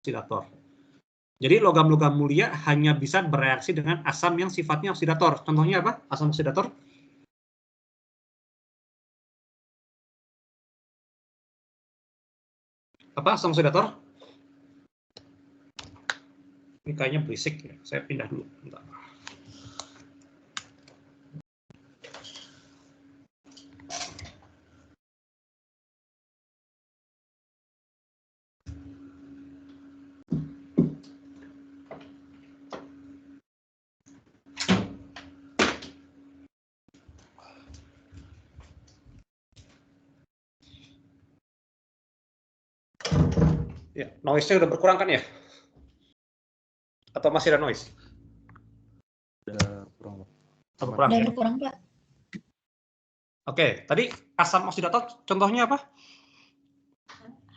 oksidator. Jadi logam-logam mulia hanya bisa bereaksi dengan asam yang sifatnya oksidator. Contohnya apa? Asam oksidator? Apa asam oksidator? Ini kayaknya berisik ya. Saya pindah dulu. Bentar. Ya, noise-nya udah berkurang kan ya? Atau masih ada noise? Udah kurang. Berkurang ya? Berkurang, Pak. Oke, tadi asam oksidator contohnya apa?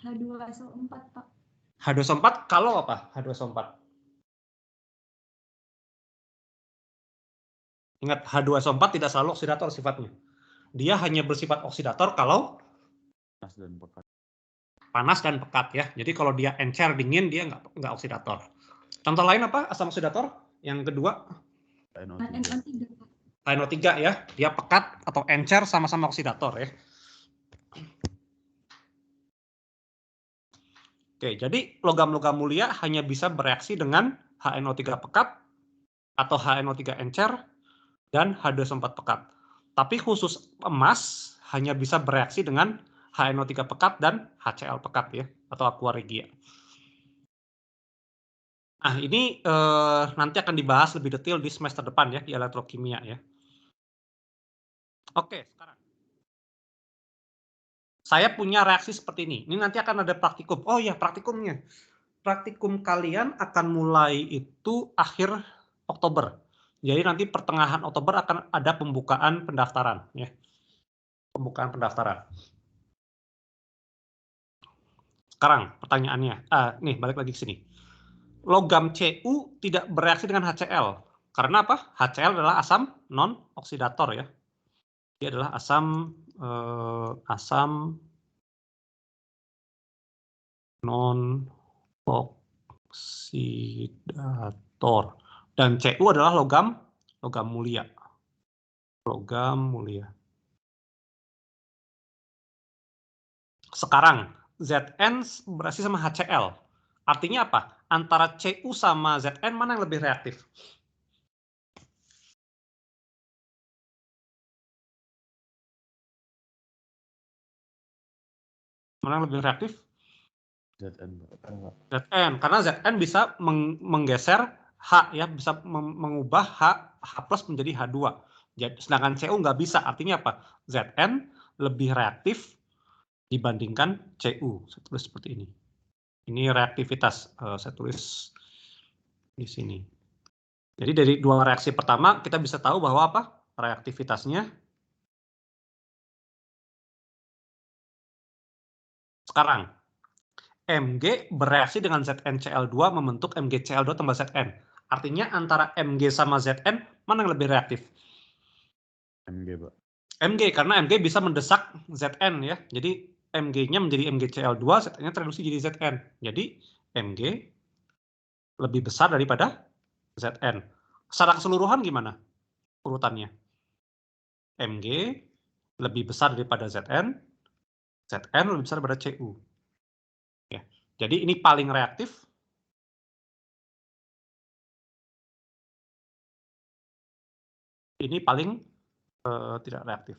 H2SO4, Pak. H2SO4 kalau apa? H2SO4. Ingat, H2SO4 tidak selalu oksidator sifatnya. Dia hanya bersifat oksidator kalau Panas dan pekat. panas dan pekat ya. Jadi kalau dia encer dingin, dia nggak oksidator. Contoh lain apa asam oksidator? Yang kedua? NO3. NO3 ya. Dia pekat atau encer sama-sama oksidator ya. Oke, jadi logam-logam mulia hanya bisa bereaksi dengan HNO3 pekat atau HNO3 encer dan H2SO4 pekat. Tapi khusus emas hanya bisa bereaksi dengan HNO3 pekat dan HCl pekat ya, atau aqua regia. Nah, ini nanti akan dibahas lebih detail di semester depan ya, di elektrokimia ya. Oke, sekarang. Saya punya reaksi seperti ini. Ini nanti akan ada praktikum. Oh iya, praktikumnya. Praktikum kalian akan mulai itu akhir Oktober. Jadi nanti pertengahan Oktober akan ada pembukaan pendaftaran ya. Pembukaan pendaftaran. Sekarang pertanyaannya, nih balik lagi ke sini. Logam Cu tidak bereaksi dengan HCl. Karena apa? HCl adalah asam non-oksidator ya. Dia adalah asam non-oksidator. Dan Cu adalah logam mulia. Logam mulia. Sekarang Zn bereaksi sama HCl. Artinya apa? Antara Cu sama Zn mana yang lebih reaktif? Mana yang lebih reaktif? Zn. Zn, karena Zn bisa menggeser H ya, bisa mengubah H plus menjadi H2. Jadi, sedangkan Cu nggak bisa. Artinya apa? Zn lebih reaktif dibandingkan Cu. Saya tulis seperti ini. Ini reaktivitas. Saya tulis di sini. Jadi dari dua reaksi pertama kita bisa tahu bahwa apa? Reaktivitasnya. Sekarang, Mg bereaksi dengan ZnCl2 membentuk MgCl2 tambah Zn. Artinya antara Mg sama Zn, mana yang lebih reaktif? Mg, Pak. Mg, karena Mg bisa mendesak Zn ya. Jadi Mg-nya menjadi MgCl2, Zn-nya tereduksi jadi Zn. Jadi Mg lebih besar daripada Zn. Secara keseluruhan gimana urutannya? Mg lebih besar daripada Zn, Zn lebih besar daripada Cu. Ya. Jadi ini paling reaktif. Ini paling tidak reaktif.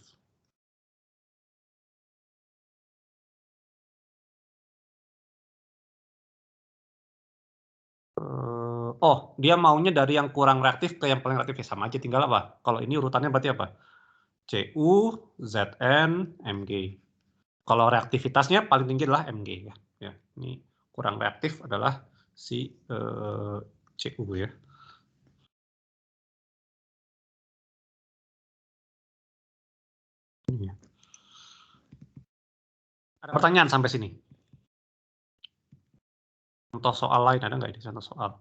Oh, dia maunya dari yang kurang reaktif ke yang paling reaktif ya, sama aja, tinggal apa? Kalau ini urutannya berarti apa? Cu, Zn, Mg. Kalau reaktivitasnya paling tinggi adalah Mg ya. Ya, ini kurang reaktif adalah si Cu ya. Ini ya. Ada pertanyaan sampai sini? Contoh soal lain ada nggak ini contoh soal?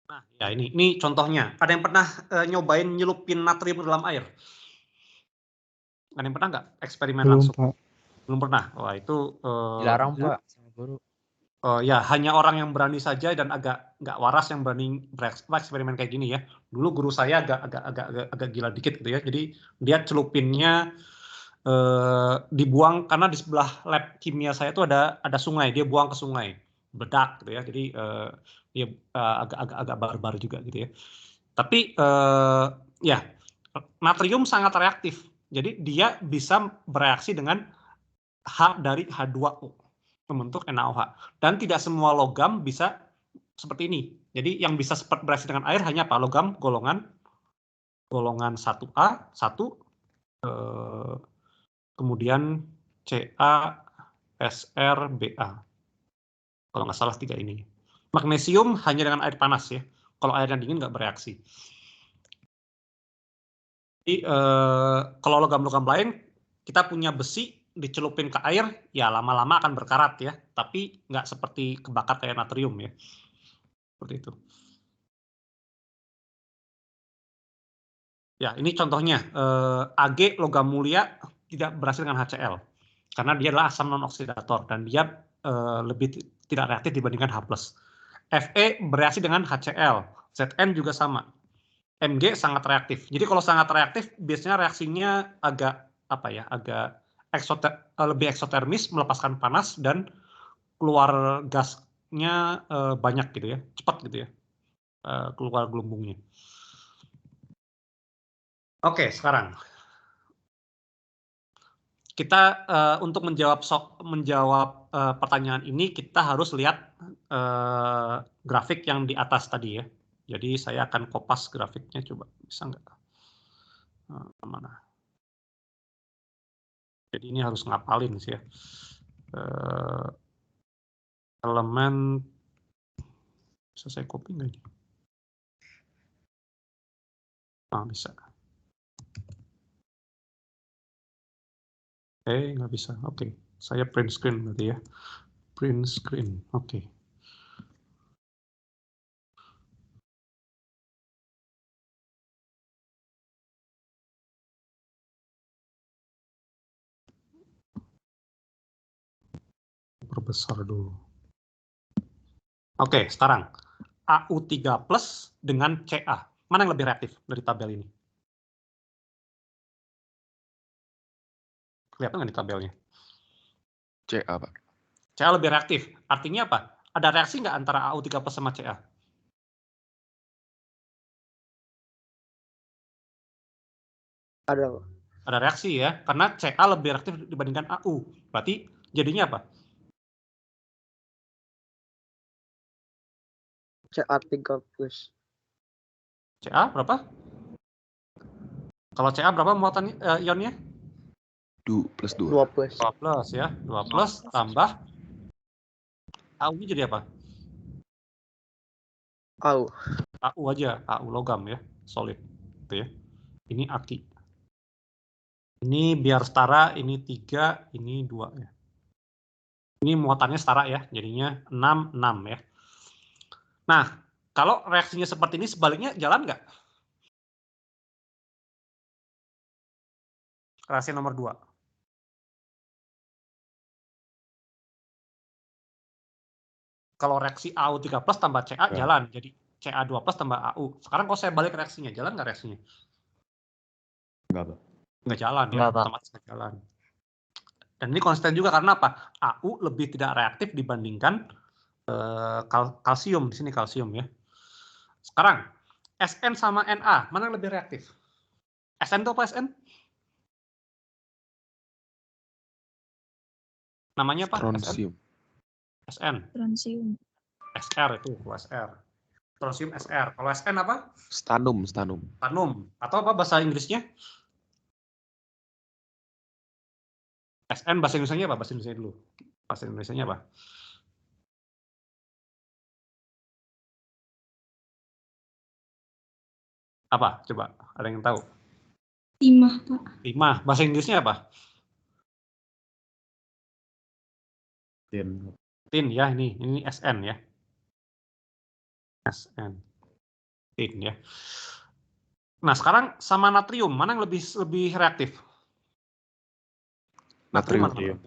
Nah, ya ini contohnya. Ada yang pernah nyobain nyelupin natrium ke dalam air? Ada yang pernah nggak eksperimen Belum, langsung? Pak. Belum pernah. Wah itu Dilarang, Pak. baru. Ya, hanya orang yang berani saja dan agak nggak waras yang berani bereksperimen kayak gini ya. Dulu guru saya agak gila dikit gitu ya. Jadi dia celupinnya dibuang karena di sebelah lab kimia saya itu ada sungai. Dia buang ke sungai, bedak gitu ya. Jadi dia agak barbar juga gitu ya. Tapi ya natrium sangat reaktif. Jadi dia bisa bereaksi dengan H dari H2O membentuk NaOH. Dan tidak semua logam bisa seperti ini. Jadi yang bisa bereaksi dengan air hanya apa? Logam golongan 1A, 1, kemudian Ca, Sr, Ba. Kalau nggak salah 3 ini. Magnesium hanya dengan air panas ya. Kalau air yang dingin nggak bereaksi. Jadi kalau logam-logam lain, kita punya besi, dicelupin ke air, ya lama-lama akan berkarat ya, tapi nggak seperti kebakar kayak natrium ya, seperti itu. Ya, ini contohnya, Ag logam mulia tidak berhasil dengan HCl, karena dia adalah asam non-oksidator, dan dia lebih tidak reaktif dibandingkan H+. Fe bereaksi dengan HCl, Zn juga sama. Mg sangat reaktif. Jadi kalau sangat reaktif, biasanya reaksinya agak apa ya, agak lebih eksotermis, melepaskan panas dan keluar gasnya banyak gitu ya, cepat gitu ya, keluar gelembungnya. Oke, sekarang kita untuk menjawab pertanyaan ini kita harus lihat grafik yang di atas tadi ya. Jadi saya akan kopas grafiknya, coba bisa nggak? Mana? Jadi ini harus ngapalin sih ya. Elemen, bisa saya copy nggak ini? Bisa. Nggak bisa. Oke. Saya print screen berarti ya. Print screen. Oke. Perbesar dulu. Oke, sekarang AU3+ dengan Ca. Mana yang lebih reaktif dari tabel ini? Kelihatan nggak di tabelnya? Ca, Pak. Ca lebih reaktif. Artinya apa? Ada reaksi nggak antara AU3+ sama Ca? Ada, Pak. Ada reaksi ya, karena Ca lebih reaktif dibandingkan AU. Berarti jadinya apa? Ca3+. Ca berapa? Kalau Ca berapa muatan ionnya? 2+2. 2+. 2+ ya. 2+ tambah AU jadi apa? AU. AU aja, AU logam ya, solid. Gitu ya. Ini Aki. Ini biar setara, ini 3, ini 2 ya. Ini muatannya setara ya, jadinya 6, 6 ya. Nah, kalau reaksinya seperti ini, sebaliknya jalan nggak? Reaksi nomor 2. Kalau reaksi AU3+ tambah Ca jalan, jadi Ca2+ tambah AU. Sekarang kalau saya balik reaksinya, jalan nggak reaksinya? Enggak, Pak. Nggak jalan ya, Nggak, Pak. otomatis nggak jalan. Dan ini konsisten juga karena apa? AU lebih tidak reaktif dibandingkan kalsium. Di sini kalsium ya. Sekarang, Sn sama Na, mana yang lebih reaktif? Sn itu apa Sn? Namanya apa? Strontium. Sn. Strontium. Sr itu, Sr. Strontium Sr. Kalau Sn apa? Stannum. Stannum. Atau apa bahasa Inggrisnya? Sn bahasa Indonesianya apa? Bahasa Indonesia dulu. Bahasa Indonesianya apa? Apa? Coba, ada yang tahu? Timah, Pak. Timah. Bahasa Inggrisnya apa? Tin. Tin ya, ini Sn ya. Sn. Tin ya. Nah, sekarang sama natrium, mana yang lebih reaktif? Natrium.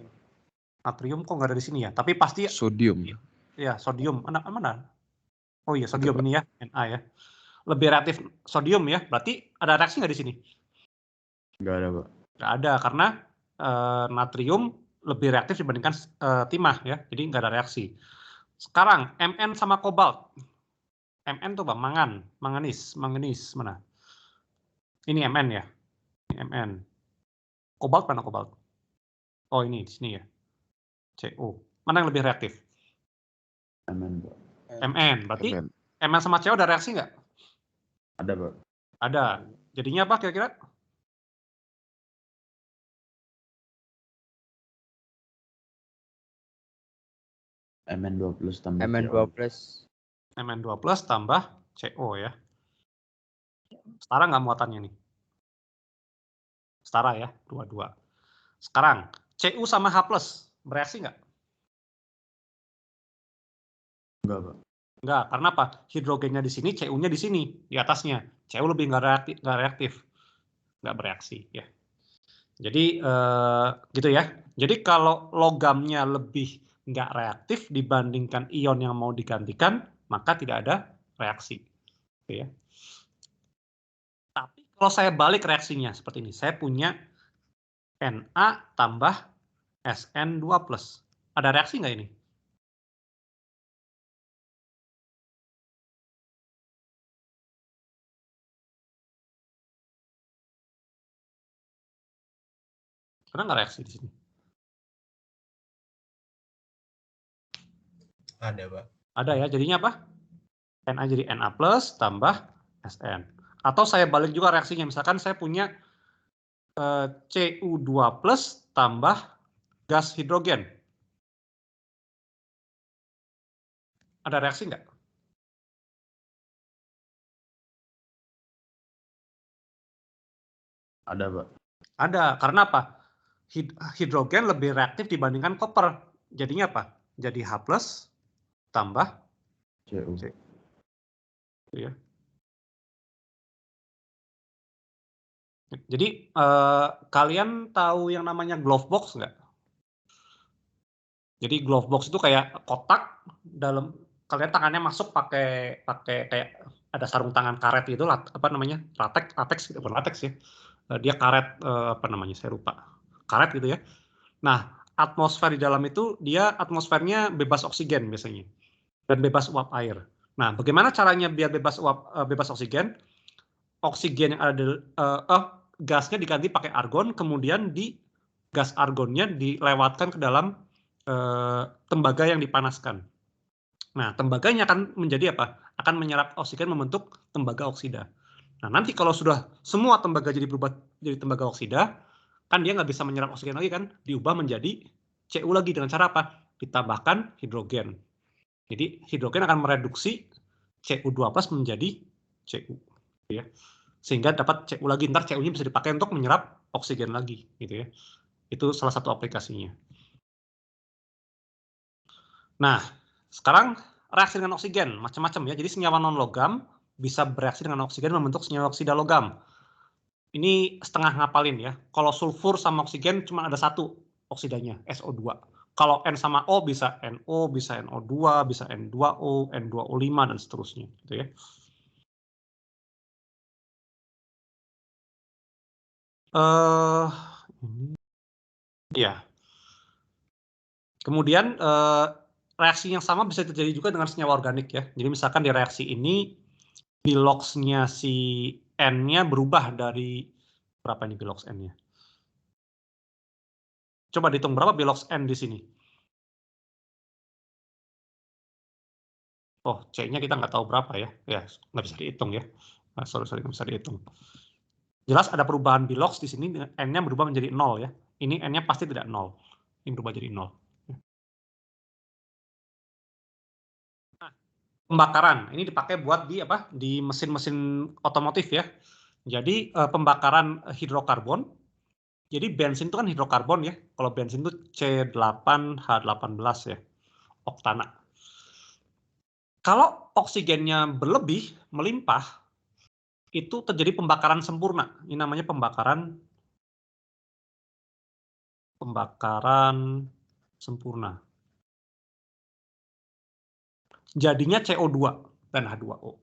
Natrium kok nggak ada di sini ya? Tapi pasti Sodium. ya sodium. Mana? Oh iya Itu, sodium Pak. ini ya, Na ya. Lebih reaktif sodium ya. Berarti ada reaksi nggak di sini? Nggak ada, Pak. Nggak ada karena natrium lebih reaktif dibandingkan timah ya. Jadi nggak ada reaksi. Sekarang Mn sama kobalt. Mn tuh Pak, manganis mana? Ini Mn ya. Ini Mn. Kobalt mana kobalt? Oh ini di sini ya. CO. Mana yang lebih reaktif? Mn, Pak. Mn. Berarti Mn. Mn sama CO ada reaksi nggak? Ada, Pak. Ada. Jadinya apa kira-kira? Mn2+ tambah Mn2+. CO. Mn2+ tambah CO ya. Setara nggak muatannya nih? Setara ya, 2-2. Sekarang, Cu sama H+, bereaksi nggak? Enggak, Pak. Enggak, karena apa? Hidrogennya di sini, Cu-nya di sini, di atasnya. Cu lebih nggak reaktif, nggak bereaksi ya. Jadi gitu ya. Jadi kalau logamnya lebih nggak reaktif dibandingkan ion yang mau digantikan, maka tidak ada reaksi. Gitu ya. Tapi kalau saya balik reaksinya seperti ini, saya punya Na tambah SN2+. Ada reaksi nggak ini? Karena nggak reaksi di sini. Ada, Pak. Ada ya, jadinya apa? Na jadi Na+ tambah Sn. Atau saya balik juga reaksinya, misalkan saya punya Cu2+ tambah gas hidrogen. Ada reaksi nggak? Ada, Pak. Ada, karena apa? Hidrogen lebih reaktif dibandingkan koper. Jadinya apa? Jadi H+ tambah CO. C. Ya. Jadi kalian tahu yang namanya glove box nggak? Jadi glove box itu kayak kotak dalam kalian tangannya masuk pakai kayak ada sarung tangan karet gitu lah, apa namanya? Latex gitu, bukan latex ya. Dia karet apa namanya? Saya lupa. Karet gitu ya. Nah, atmosfer di dalam itu dia atmosfernya bebas oksigen biasanya dan bebas uap air. Nah, bagaimana caranya biar bebas oksigen? Oksigen yang ada gasnya diganti pakai argon, kemudian gas argonnya dilewatkan ke dalam tembaga yang dipanaskan. Nah, tembaganya akan menjadi apa? Akan menyerap oksigen membentuk tembaga oksida. Nah, nanti kalau sudah semua tembaga berubah jadi tembaga oksida, kan dia nggak bisa menyerap oksigen lagi kan? Diubah menjadi Cu lagi dengan cara apa? Ditambahkan hidrogen. Jadi hidrogen akan mereduksi Cu2+ menjadi Cu. Ya. Sehingga dapat Cu lagi, ntar Cu-nya bisa dipakai untuk menyerap oksigen lagi, gitu ya. Itu salah satu aplikasinya. Nah, sekarang reaksi dengan oksigen macam-macam ya. Jadi senyawa non logam bisa bereaksi dengan oksigen membentuk senyawa oksida logam. Ini setengah ngapalin ya. Kalau sulfur sama oksigen cuma ada satu oksidanya, SO2. Kalau N sama O bisa NO, bisa NO2, bisa N2O, N2O5 dan seterusnya, gitu ya. Ya. Kemudian reaksi yang sama bisa terjadi juga dengan senyawa organik ya. Jadi misalkan di reaksi ini biloxnya si N-nya berubah dari berapa ini bilox N-nya? Coba dihitung berapa bilox N di sini. Oh, C-nya kita nggak tahu berapa ya. Ya, nggak bisa dihitung ya. Sorry, nggak bisa dihitung. Jelas ada perubahan bilox di sini, N-nya berubah menjadi 0 ya. Ini N-nya pasti tidak 0. Ini berubah jadi 0. Nah, pembakaran. Ini dipakai buat di mesin-mesin otomotif ya. Jadi pembakaran hidrokarbon. Jadi bensin itu kan hidrokarbon ya. Kalau bensin itu C8H18 ya. Oktana. Kalau oksigennya berlebih, melimpah, itu terjadi pembakaran sempurna. Ini namanya pembakaran sempurna. Jadinya CO2 dan H2O.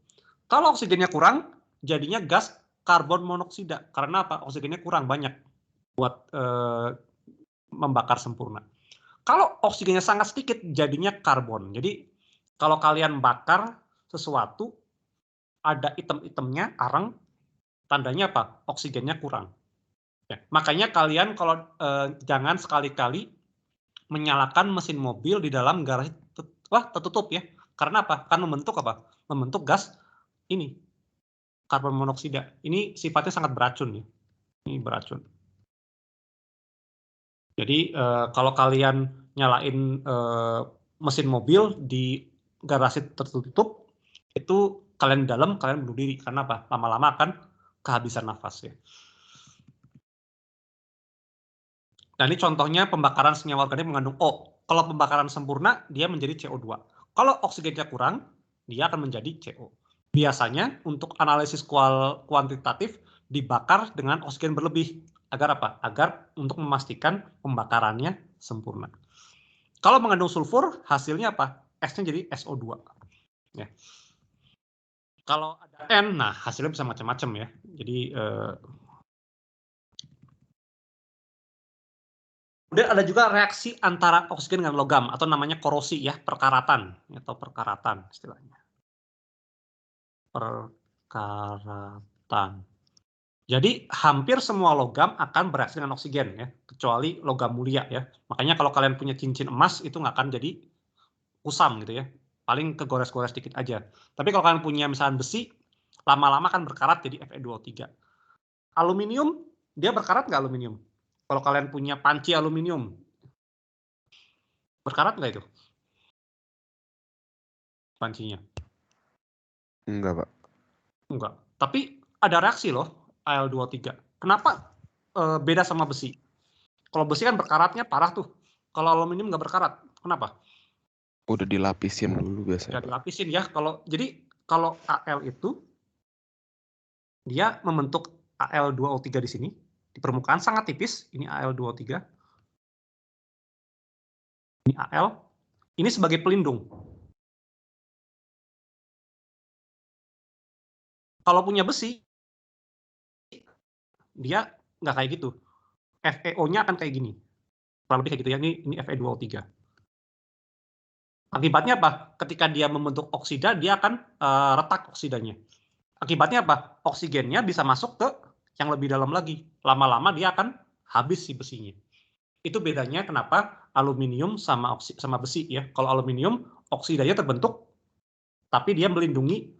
Kalau oksigennya kurang, jadinya gas karbon monoksida. Karena apa? Oksigennya kurang banyak buat membakar sempurna. Kalau oksigennya sangat sedikit, jadinya karbon. Jadi kalau kalian bakar sesuatu, ada item-itemnya, arang, tandanya apa? Oksigennya kurang. Ya, makanya kalian kalau jangan sekali-kali menyalakan mesin mobil di dalam garasi tertutup ya. Karena apa? Kan membentuk apa? Membentuk gas ini, karbon monoksida. Ini sifatnya sangat beracun ya. Ini beracun. Jadi kalau kalian nyalain mesin mobil di garasi tertutup, itu kalian di dalam, kalian bunuh diri. Karena apa? Lama-lama akan kehabisan nafas ya. Nah, ini contohnya pembakaran senyawa organik mengandung O. Kalau pembakaran sempurna, dia menjadi CO2. Kalau oksigennya kurang, dia akan menjadi CO. Biasanya untuk analisis kuantitatif dibakar dengan oksigen berlebih. Agar apa? Agar untuk memastikan pembakarannya sempurna. Kalau mengandung sulfur, hasilnya apa? S-nya jadi SO2. Ya. Kalau ada N, nah hasilnya bisa macam-macam ya. Jadi kemudian ada juga reaksi antara oksigen dengan logam atau namanya korosi ya, perkaratan atau perkaratan istilahnya. Perkaratan. Jadi hampir semua logam akan bereaksi dengan oksigen ya, kecuali logam mulia ya. Makanya kalau kalian punya cincin emas itu nggak akan jadi kusam gitu ya. Paling kegores-gores dikit aja. Tapi kalau kalian punya misalnya besi, lama-lama kan berkarat jadi Fe2O3. Aluminium, dia berkarat nggak aluminium? Kalau kalian punya panci aluminium, berkarat nggak itu? Pancinya? Enggak, Pak. Enggak. Tapi ada reaksi loh, Al2O3. Kenapa beda sama besi? Kalau besi kan berkaratnya parah tuh. Kalau aluminium nggak berkarat. Kenapa? Udah dilapisin dulu biasanya, Udah dilapisin ya. Jadi kalau Al itu, dia membentuk Al2O3 di sini. Di permukaan sangat tipis. Ini Al2O3. Ini Al. Ini sebagai pelindung. Kalau punya besi, dia nggak kayak gitu. FeO-nya akan kayak gini. Kurang lebih kayak gitu ya. Ini Fe2O3. Akibatnya apa? Ketika dia membentuk oksida, dia akan retak oksidanya. Akibatnya apa? Oksigennya bisa masuk ke yang lebih dalam lagi. Lama-lama dia akan habis si besinya. Itu bedanya kenapa aluminium sama besi ya. Kalau aluminium, oksidanya terbentuk, tapi dia melindungi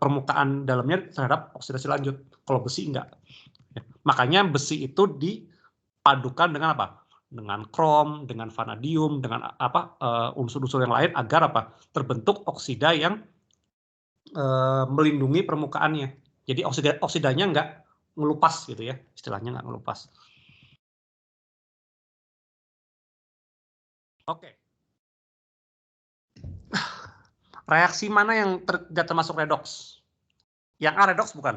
permukaan dalamnya terhadap oksidasi lanjut. Kalau besi enggak. Ya. Makanya besi itu dipadukan dengan apa? Dengan krom, dengan vanadium, dengan apa unsur-unsur yang lain agar apa? Terbentuk oksida yang melindungi permukaannya. Jadi oksidanya nggak ngelupas gitu ya, istilahnya nggak ngelupas. Oke. Reaksi mana yang tidak termasuk redoks? Yang A redoks bukan?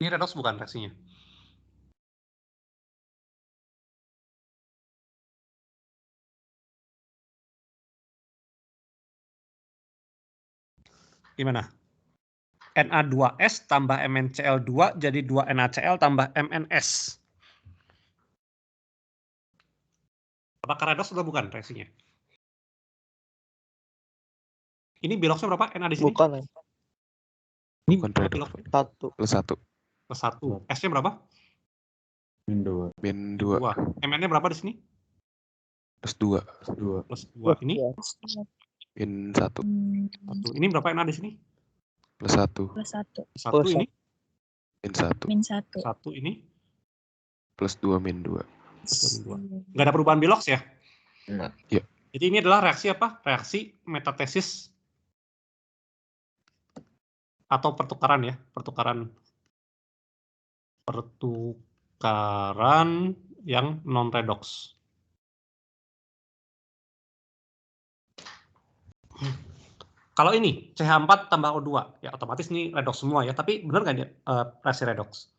Ini redoks bukan reaksinya? Gimana? Na2S tambah MnCl2 jadi 2NaCl tambah MnS. Apakah redoks atau bukan reaksinya? Ini biloksnya berapa? Na di sini? Bukan ya. Ini Bukan berapa redoks. biloknya? 1. Plus 1. Plus 1. S-nya berapa? Min 2. Min 2. Mn-nya berapa di sini? Plus 2. Plus 2. Ini? Min 1. 1. Ini berapa Na di sini? Plus 1. Plus 1. 1 ini? Min 1. Min 1. 1 ini? Plus 2 min 2. Plus 2. Nggak ada perubahan biloks ya? Enggak. Ya. Jadi ini adalah reaksi apa? Reaksi metatesis atau pertukaran ya, pertukaran yang non redoks. Kalau ini CH4 tambah O2, ya otomatis ini redox semua ya. Tapi benar nggak dia reaksi redox?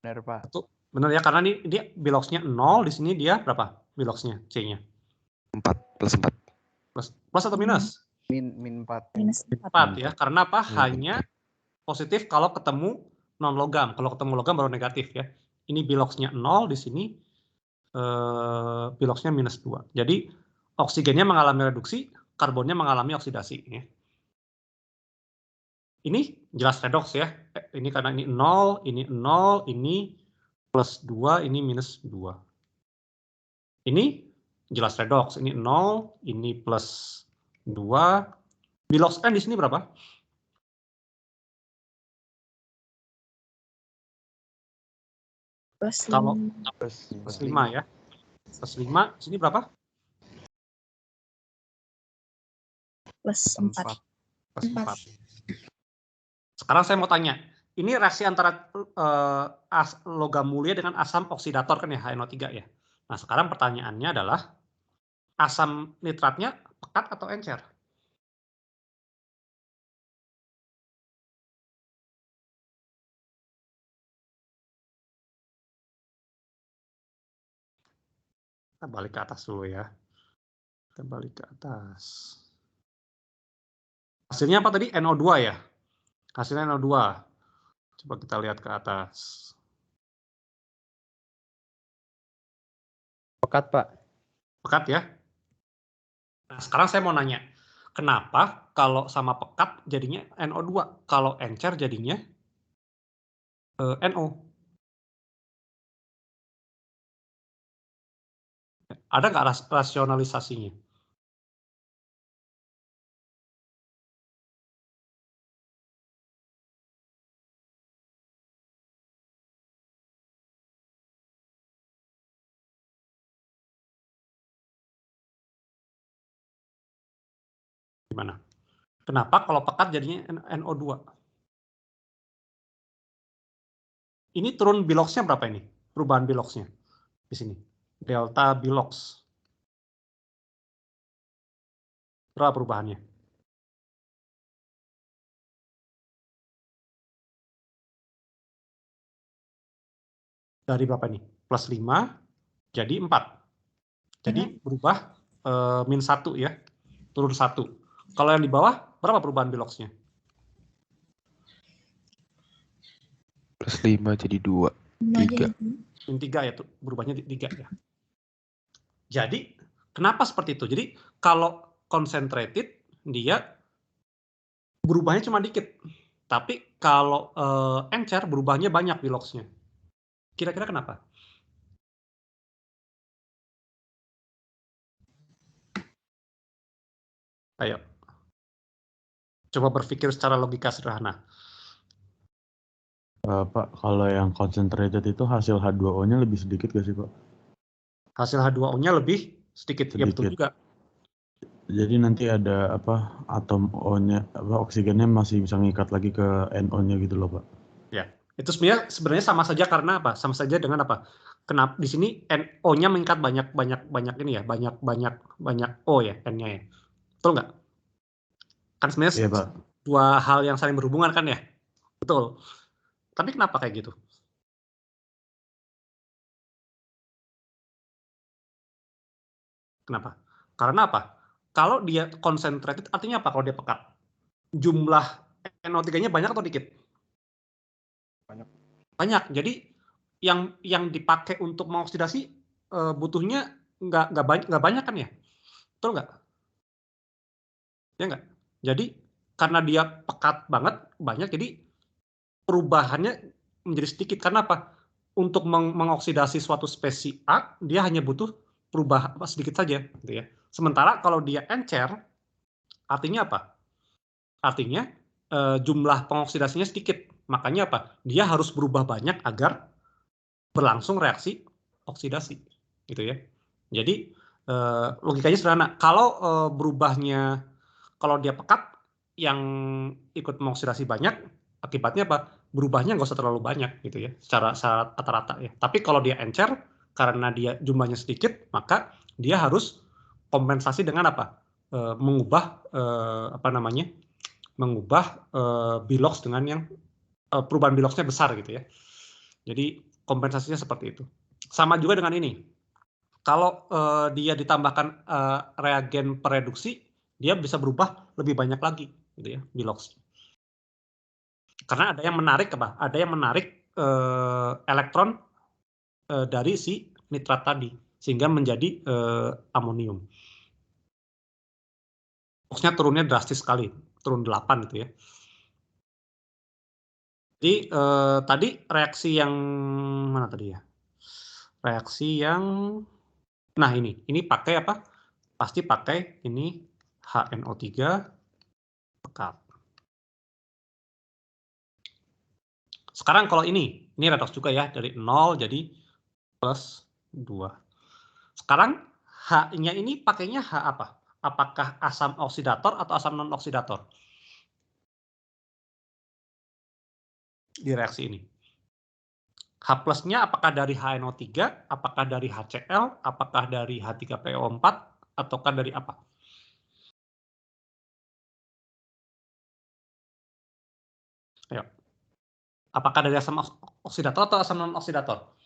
Benar, Pak. Benar ya, karena ini dia biloxnya 0, di sini dia berapa biloxnya C-nya? 4 plus 4. Plus atau minus? Min 4. Minus 4 ya, karena apa? Minus Hanya positif kalau ketemu non logam. Kalau ketemu logam baru negatif ya. Ini biloxnya 0, di sini biloxnya minus 2. Jadi oksigennya mengalami reduksi, karbonnya mengalami oksidasi. Ya. Ini jelas redox ya. Ini karena ini 0, ini plus 2, ini minus 2. Ini jelas redox. Ini 0, ini plus 2. Bilox N di sini berapa? plus Kalau 5. plus 5 ya. Plus 5, sini berapa? Plus 4. Plus 4. Sekarang saya mau tanya, ini reaksi antara logam mulia dengan asam oksidator kan ya, HNO3 ya. Nah sekarang pertanyaannya adalah, asam nitratnya pekat atau encer? Kita balik ke atas dulu ya. Kita balik ke atas. Hasilnya apa tadi? NO2 ya? Hasilnya NO2. Coba kita lihat ke atas. Pekat, Pak. Pekat ya? Nah, sekarang saya mau nanya. Kenapa kalau sama pekat jadinya NO2? Kalau encer jadinya NO? Ada nggak rasionalisasinya? Gimana? Kenapa kalau pekat jadinya NO2? Ini turun biloxnya berapa ini? Perubahan biloxnya di sini. Delta bilox. Berapa perubahannya? Dari berapa ini? Plus 5 jadi 4. Jadi berubah min 1 ya. Turun 1. Kalau yang di bawah berapa perubahan biloxnya? Plus 5 jadi 2. 3. Min 3 ya, berubahnya 3 ya. Jadi, kenapa seperti itu? Jadi, kalau concentrated, dia berubahnya cuma dikit. Tapi kalau encer, berubahnya banyak biloxnya. Kira-kira kenapa? Ayo. Coba berpikir secara logika sederhana. Pak, kalau yang concentrated itu hasil H2O-nya lebih sedikit gak sih, Pak? Hasil H2O-nya lebih sedikit. Ya betul juga. Jadi nanti ada apa atom O-nya, oksigennya masih bisa ngikat lagi ke NO-nya gitu loh, Pak. Ya, itu sebenarnya sama saja karena apa? Sama saja dengan apa? Kenapa di sini NO-nya mengikat banyak ini ya, banyak O ya, N-nya ya. Betul nggak? Kan sebenarnya Iya, Pak. dua hal yang saling berhubungan kan ya? Betul. Tapi kenapa kayak gitu? Kenapa? Karena apa? Kalau dia concentrated artinya apa kalau dia pekat? Jumlah NO3-nya banyak atau dikit? Banyak. Jadi yang dipakai untuk mengoksidasi butuhnya nggak banyak kan ya? Betul nggak? Ya nggak? Jadi karena dia pekat banget, banyak, jadi perubahannya menjadi sedikit. Karena apa? Untuk mengoksidasi suatu spesies A, dia hanya butuh perubahan sedikit saja, gitu ya. Sementara kalau dia encer, artinya apa? Artinya jumlah pengoksidasinya sedikit. Makanya apa? Dia harus berubah banyak agar berlangsung reaksi oksidasi, gitu ya. Jadi logikanya sederhana. Kalau berubahnya, kalau dia pekat, yang ikut mengoksidasi banyak, akibatnya apa? Berubahnya nggak usah terlalu banyak, gitu ya, secara rata-rata ya. Tapi kalau dia encer, karena dia jumlahnya sedikit, maka dia harus kompensasi dengan apa? Mengubah apa namanya? Mengubah bilox dengan yang perubahan biloxnya besar gitu ya. Jadi kompensasinya seperti itu. Sama juga dengan ini. Kalau dia ditambahkan reagen pereduksi, dia bisa berubah lebih banyak lagi gitu ya bilox. Karena ada yang menarik apa? Ada yang menarik elektron dari si nitrat tadi sehingga menjadi amonium. Boxnya turunnya drastis sekali, turun 8 gitu ya. Jadi tadi reaksi yang mana tadi ya? Reaksi yang nah ini pakai apa? Pasti pakai ini HNO3 pekat. Sekarang kalau ini redoks juga ya dari 0 jadi plus 2. Sekarang H-nya ini pakainya H apa? Apakah asam oksidator atau asam non oksidator? Di reaksi ini. H plusnya apakah dari HNO3, apakah dari HCl, apakah dari H3PO4, ataukah dari apa? Ayo. Apakah dari asam oksidator atau asam non oksidator?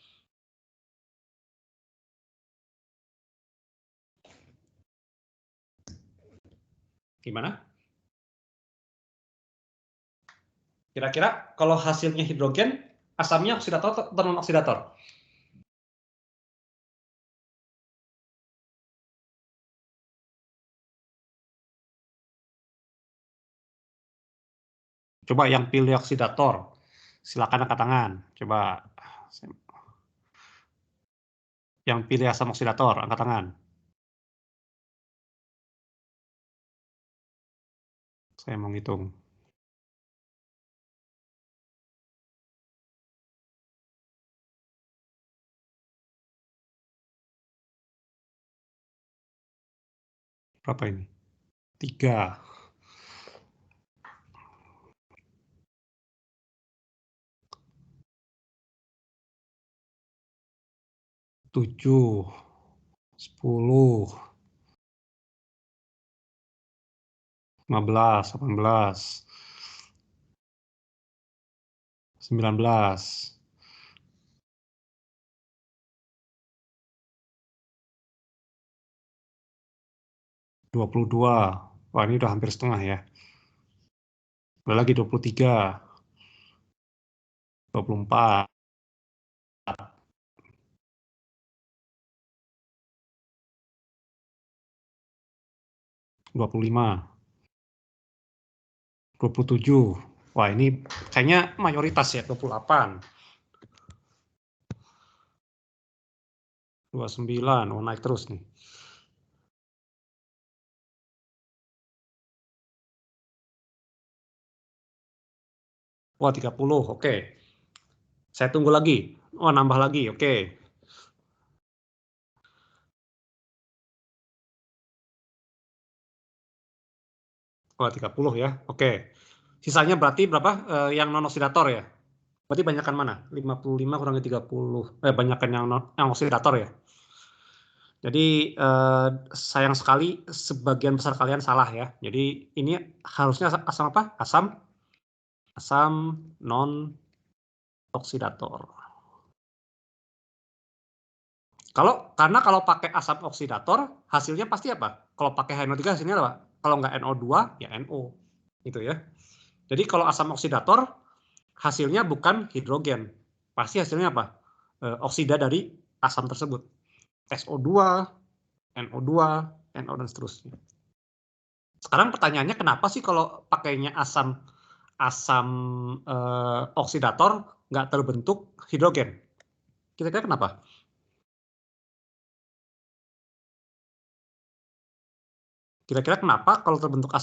Gimana? Kira-kira kalau hasilnya hidrogen, asamnya oksidator atau non oksidator? Coba yang pilih oksidator, silakan angkat tangan. Coba yang pilih asam oksidator, angkat tangan. Saya mau ngitung. Berapa ini? 3. 7, 10, 15, 18, 19, 22. Wah, ini udah hampir setengah ya. Ada lagi 23, 24, 25, 27. Wah, ini kayaknya mayoritas ya, 28. 29, oh naik terus nih. Wah, 30, oke. Saya tunggu lagi. Oh, nambah lagi, oke. Wah, 30 ya, oke. Sisanya berarti berapa yang non oksidator ya? Berarti banyakan mana? 55 kurangi 30. Banyakan yang oksidator ya. Jadi sayang sekali sebagian besar kalian salah ya. Jadi ini harusnya asam apa? Asam non oksidator. Karena kalau pakai asam oksidator hasilnya pasti apa? Kalau pakai HNO3 hasilnya apa? Kalau nggak NO2 ya NO. Gitu ya. Jadi kalau asam oksidator hasilnya bukan hidrogen. Pasti hasilnya apa? Oksida dari asam tersebut. SO2, NO2, NO dan seterusnya. Sekarang pertanyaannya kenapa sih kalau pakainya asam oksidator nggak terbentuk hidrogen? Kira-kira kenapa? Kira-kira kenapa kalau terbentuk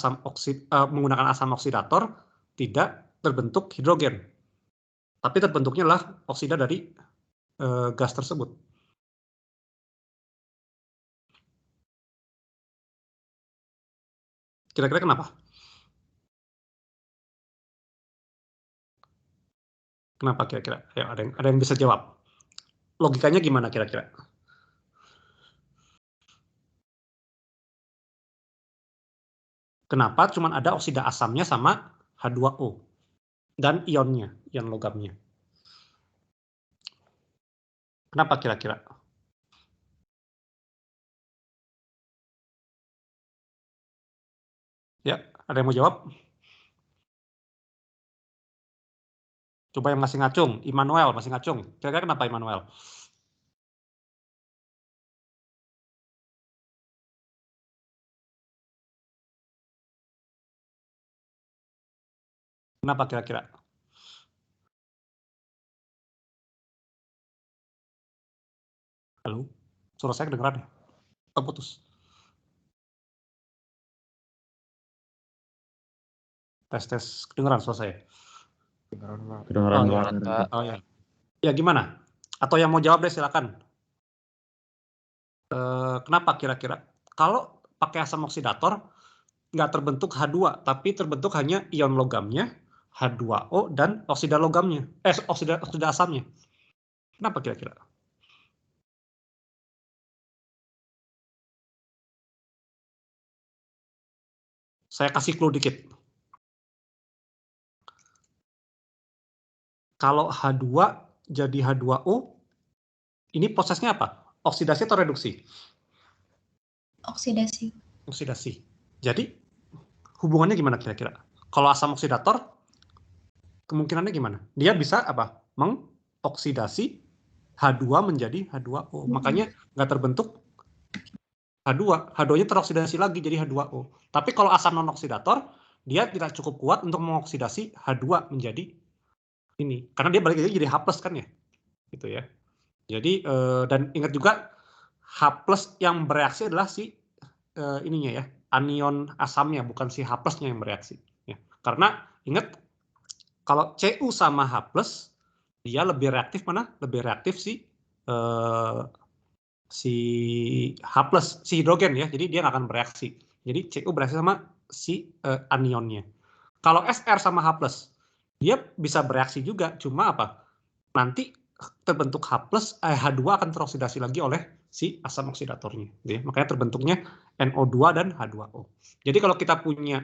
menggunakan asam oksidator tidak terbentuk hidrogen? Tapi terbentuknya adalah oksida dari gas tersebut. Kira-kira kenapa? Kenapa kira-kira? Ayo, ada yang bisa jawab. Logikanya gimana kira-kira? Kenapa cuma ada oksida asamnya sama H2O dan ionnya, ion logamnya. Kenapa kira-kira? Ya, ada yang mau jawab? Coba yang masih ngacung, Immanuel masih ngacung. Kira-kira kenapa Immanuel? Kenapa kira-kira? Halo, suara saya kedengeran ya? Terputus. Tes kedengeran suara saya. Kedengeran Oh, ya. banget. Oh ya. Ya gimana? Atau yang mau jawab deh silakan. Kenapa kira-kira? Kalau pakai asam oksidator nggak terbentuk H2, tapi terbentuk hanya ion logamnya, H2O dan oksida logamnya, oksida asamnya. Kenapa kira-kira? Saya kasih clue dikit. Kalau H2 jadi H2O, ini prosesnya apa? Oksidasi atau reduksi? Oksidasi. Oksidasi. Jadi hubungannya gimana kira-kira? Kalau asam oksidator, kemungkinannya gimana? Dia bisa apa? Mengoksidasi H2 menjadi H2O. Makanya nggak terbentuk H2. H2-nya teroksidasi lagi jadi H2O. Tapi kalau asam non-oksidator, dia tidak cukup kuat untuk mengoksidasi H2 menjadi ini. Karena dia balik lagi jadi H+ kan ya? Gitu ya. Jadi, dan ingat juga H+ yang bereaksi adalah si ininya ya, anion asamnya, bukan si H+-nya yang bereaksi. Ya. Karena ingat, kalau Cu sama H+, dia lebih reaktif mana? Lebih reaktif si H+, si hidrogen ya, jadi dia nggak akan bereaksi. Jadi Cu bereaksi sama si anionnya. Kalau Sr sama H+, dia bisa bereaksi juga, cuma apa? Nanti terbentuk H2 akan teroksidasi lagi oleh si asam oksidatornya. Ya. Makanya terbentuknya NO2 dan H2O. Jadi kalau kita punya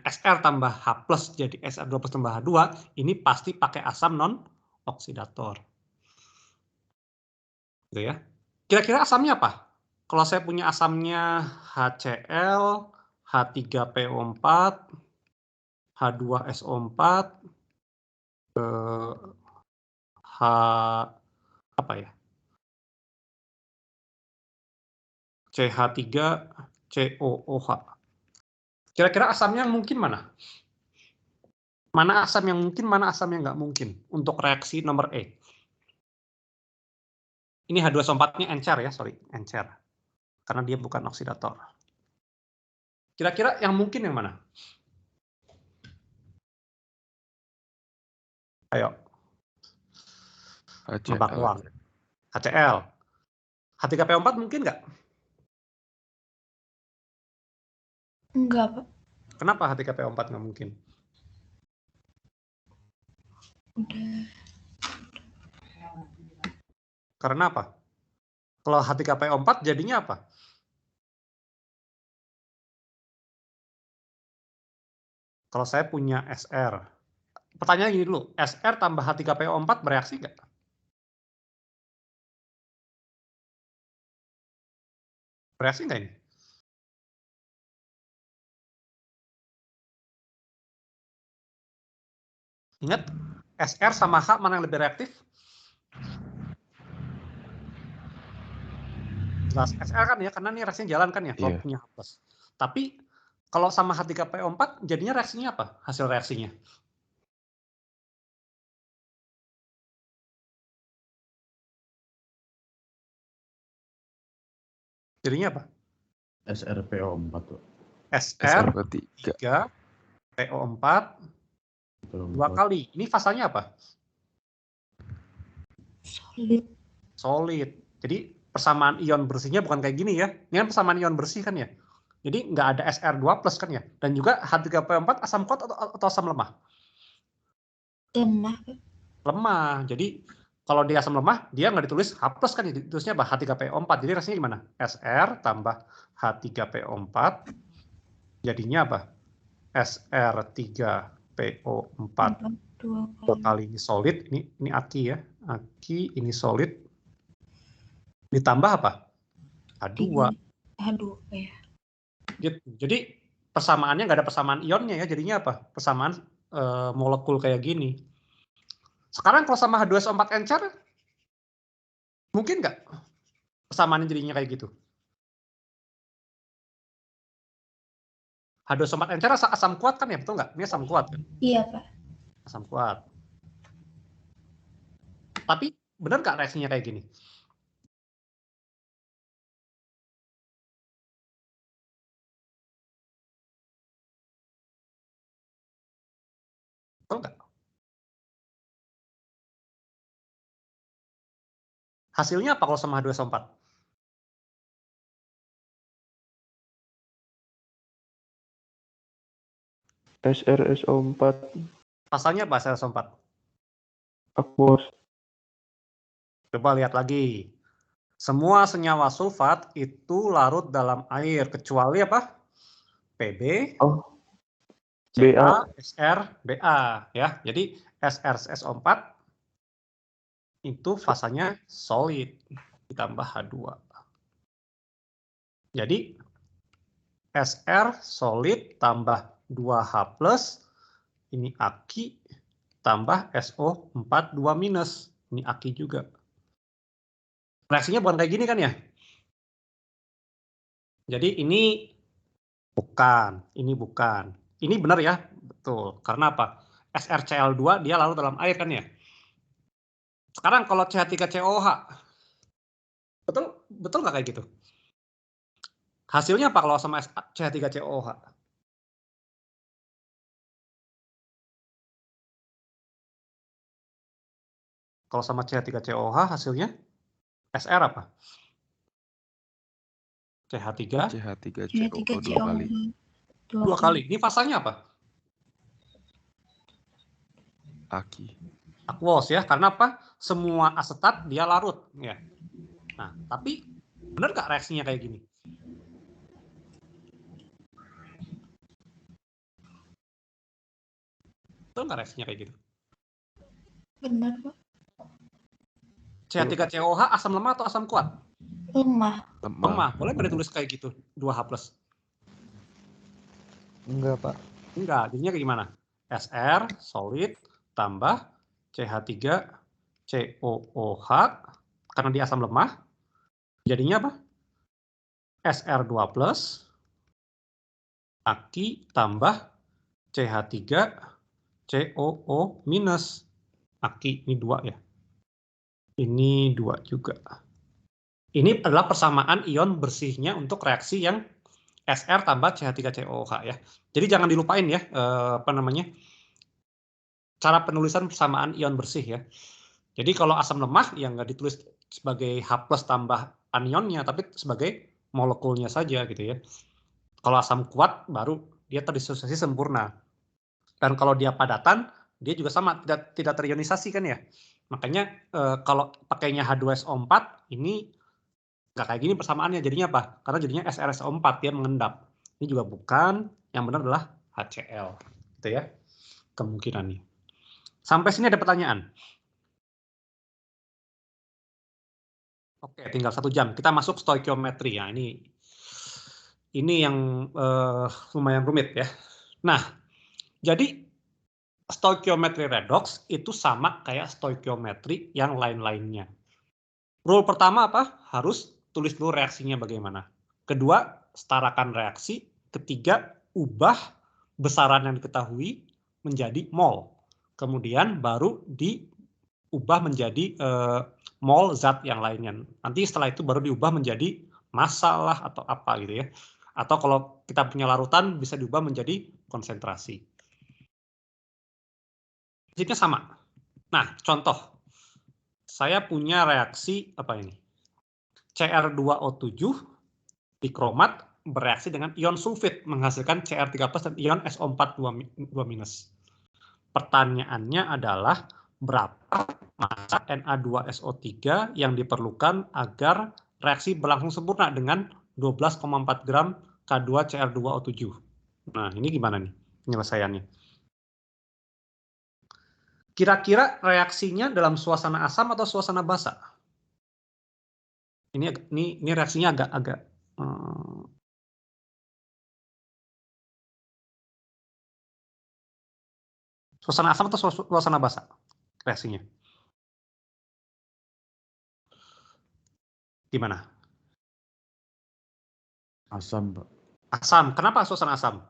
Sr tambah H+, jadi Sr2 plus tambah H2, ini pasti pakai asam non-oksidator. Gitu ya. Kira-kira asamnya apa? Kalau saya punya asamnya HCl, H3PO4, H2SO4, H apa ya? CH3, COOH. Kira-kira asamnya yang mungkin mana? Mana asam yang mungkin, mana asam yang nggak mungkin untuk reaksi nomor E? Ini H2SO4-nya encer ya, sorry, encer. Karena dia bukan oksidator. Kira-kira yang mungkin yang mana? Ayo. Nebak doang. HCl. H3PO4 mungkin nggak? Enggak, Pak. Kenapa H3PO4 nggak mungkin? Udah. Karena apa? Kalau H3PO4 jadinya apa? Kalau saya punya SR. Pertanyaan gini dulu, SR tambah H3PO4 bereaksi nggak? Bereaksi nggak ini? Ingat, SR sama H mana yang lebih reaktif? Jelas SR kan ya, karena ini reaksinya jalan kan ya, kalau punya H+. Tapi kalau sama H3PO4 jadinya reaksinya apa? Hasil reaksinya? Jadinya apa? SrPO4 tuh. SR3 PO4 2 kali. Ini fasanya apa? Solid. Jadi persamaan ion bersihnya bukan kayak gini ya. Ini kan persamaan ion bersih kan ya. Jadi nggak ada Sr2+ kan ya. Dan juga H3PO4 asam kuat atau asam lemah? Lemah. Lemah. Jadi kalau dia asam lemah, dia nggak ditulis H+ kan, ditulisnya apa? H3PO4. Jadi rasanya gimana? Sr tambah H3PO4 Jadinya apa? SR3PO4 dua kali ini solid, ini Aki ya. Aki ini solid. Ditambah apa? H2. H2 ya. Gitu. Jadi persamaannya nggak ada persamaan ionnya ya. Jadinya apa? Persamaan molekul kayak gini. Sekarang kalau sama H2SO4 encer, mungkin nggak persamaannya jadinya kayak gitu? H2SO4 encer asam kuat kan ya, betul nggak? Ini asam kuat kan? Iya, Pak. Asam kuat. Tapi benar nggak reaksinya kayak gini? Betul nggak? Hasilnya apa kalau sama H2SO4? SRSO4 Pasalnya apa SRSO4? aquos. Coba lihat lagi. Semua senyawa sulfat itu larut dalam air kecuali apa? Pb, Oh, Ca, BA. Sr, Ba ya. Jadi SrSO4 itu fasanya solid ditambah H2. Jadi Sr solid tambah 2H+, ini Aki tambah SO4 2-, ini Aki juga. Reaksinya bukan kayak gini kan ya? Jadi ini bukan, ini bukan. Ini benar ya, betul. Karena apa? SrCl2 dia larut dalam air kan ya? Sekarang kalau CH3COH, betul nggak kayak gitu? Hasilnya apa kalau sama CH3COH? Kalau sama CH3COH hasilnya Sr apa? CH3 CH3CO 2 kali. dua kali. Ini fasanya apa? Aki. Aquos ya, karena apa? Semua asetat dia larut ya. Nah, tapi benar nggak reaksinya kayak gini? Betul nggak reaksinya kayak gitu? Benar, Pak. CH3COH asam lemah atau asam kuat? Lemah. Lemah. Boleh nggak ditulis kayak gitu? 2H+. Enggak, Pak. Enggak. Jadinya kayak gimana? Sr solid tambah CH3COOH karena dia asam lemah. Jadinya apa? Sr2+ Aki tambah CH3COO-. Aki ini 2 ya. Ini 2 juga. Ini adalah persamaan ion bersihnya untuk reaksi yang Sr tambah CH3COOH ya. Jadi jangan dilupain ya cara penulisan persamaan ion bersih ya. Jadi kalau asam lemah yang nggak ditulis sebagai H+ tambah anionnya, tapi sebagai molekulnya saja gitu ya. Kalau asam kuat baru dia terdisosiasi sempurna. Dan kalau dia padatan, dia juga sama tidak terionisasi kan ya. Makanya kalau pakainya H2SO4 ini nggak kayak gini persamaannya. Jadinya apa? Karena jadinya SrSO4 dia mengendap. Ini juga bukan. Yang benar adalah HCl. Gitu ya kemungkinannya. Sampai sini ada pertanyaan? Oke, tinggal 1 jam. Kita masuk stoikiometri ya. Ini yang lumayan rumit ya. Nah, jadi stoikiometri redox itu sama kayak stoikiometri yang lain-lainnya. Rule pertama apa? Harus tulis dulu reaksinya bagaimana. Kedua, setarakan reaksi. Ketiga, ubah besaran yang diketahui menjadi mol. Kemudian baru diubah menjadi mol zat yang lainnya. Nanti setelah itu baru diubah menjadi masalah atau apa gitu ya. Atau kalau kita punya larutan bisa diubah menjadi konsentrasi. Prinsipnya sama. Nah, contoh. Saya punya reaksi apa ini? Cr2O7 dikromat bereaksi dengan ion sulfit menghasilkan Cr3+ dan ion SO4 2-. Pertanyaannya adalah berapa massa Na2SO3 yang diperlukan agar reaksi berlangsung sempurna dengan 12,4 gram K2Cr2O7. Nah, ini gimana nih penyelesaiannya? Kira-kira reaksinya dalam suasana asam atau suasana basa? Ini reaksinya agak suasana asam atau suasana basa reaksinya? Gimana? Asam, Pak. Asam. Kenapa suasana asam?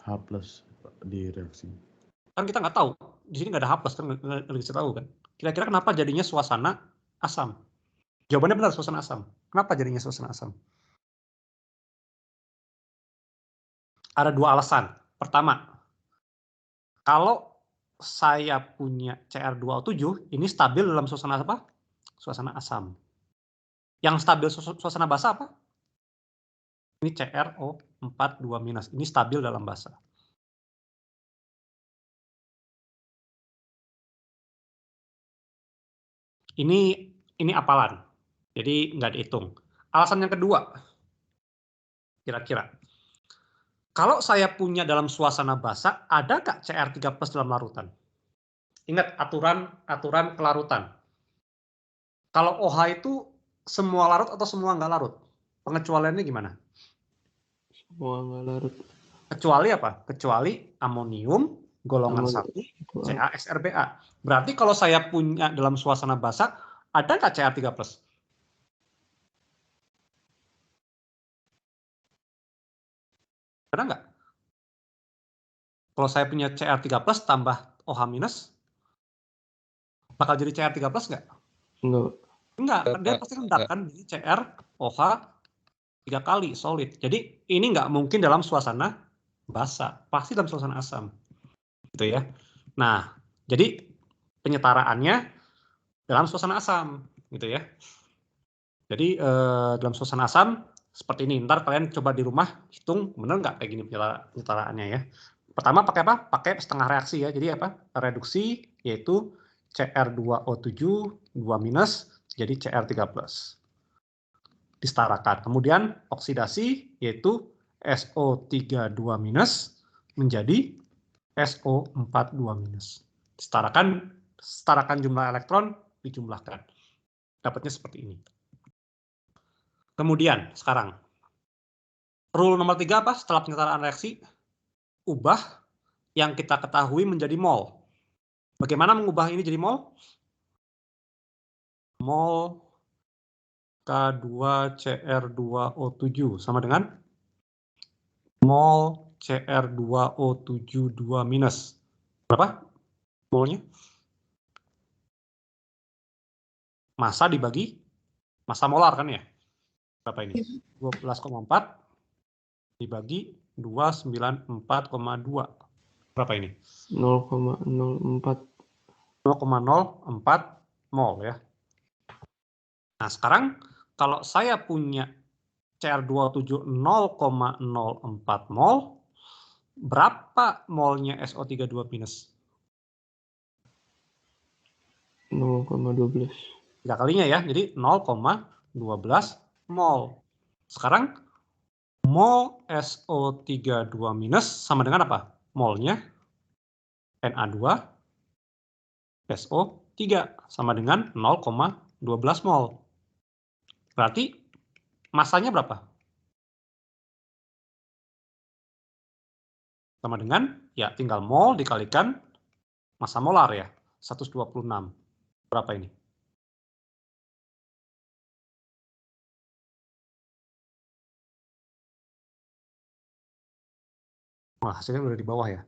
H+ Pak, di reaksi. Kan kita nggak tahu. Di sini nggak ada H+, kan nggak bisa tahu kan. Kira-kira kenapa jadinya suasana asam? Jawabannya benar, suasana asam. Kenapa jadinya suasana asam? Ada dua alasan. Pertama, kalau saya punya Cr2O7, ini stabil dalam suasana apa? Suasana asam. Yang stabil suasana basa apa? Ini CrO42-. Ini stabil dalam basa. Ini apalan. Jadi nggak dihitung. Alasan yang kedua, kira-kira. Kalau saya punya dalam suasana basa, ada nggak Cr3+ dalam larutan? Ingat aturan kelarutan. Kalau OH itu semua larut atau semua nggak larut? Pengecualiannya gimana? Semua nggak larut. Kecuali apa? Kecuali amonium golongan 1 CaSrBa. Berarti kalau saya punya dalam suasana basa, ada nggak Cr3+? Ada nggak? Kalau saya punya Cr3+ tambah OH-, bakal jadi Cr3+ nggak? Enggak. Enggak, dia pasti rendah kan, jadi Cr, OH 3 kali solid. Jadi ini nggak mungkin dalam suasana basa, pasti dalam suasana asam. Gitu ya. Nah, jadi penyetaraannya dalam suasana asam, gitu ya. Jadi dalam suasana asam seperti ini. Ntar kalian coba di rumah hitung bener nggak kayak gini penyetaraannya ya. Pertama pakai apa? Pakai setengah reaksi ya. Jadi apa? Reduksi yaitu Cr2O7 2- jadi Cr3+. Disetarakan. Kemudian oksidasi yaitu SO32- menjadi SO42-. Setarakan jumlah elektron, dijumlahkan. Dapatnya seperti ini. Kemudian sekarang rule nomor 3 apa? Setelah penyetaraan reaksi, ubah yang kita ketahui menjadi mol. Bagaimana mengubah ini jadi mol? Mol K2Cr2O7 sama dengan mol Cr2O7 2-. Berapa molnya? Massa dibagi massa molar kan ya? Berapa ini? 12,4 dibagi 294,2. Berapa ini? 0,04. 0,04 mol ya. Nah, sekarang kalau saya punya Cr27 0,04 mol, berapa molnya SO32-? 0,12. 3 kalinya ya, jadi 0,12 mol. Sekarang mol SO32- sama dengan apa? Molnya Na2 SO3 sama dengan 0,12 mol. Berarti masanya berapa? Sama dengan, ya tinggal mol dikalikan massa molar ya, 126. Berapa ini? Wah, hasilnya udah di bawah ya.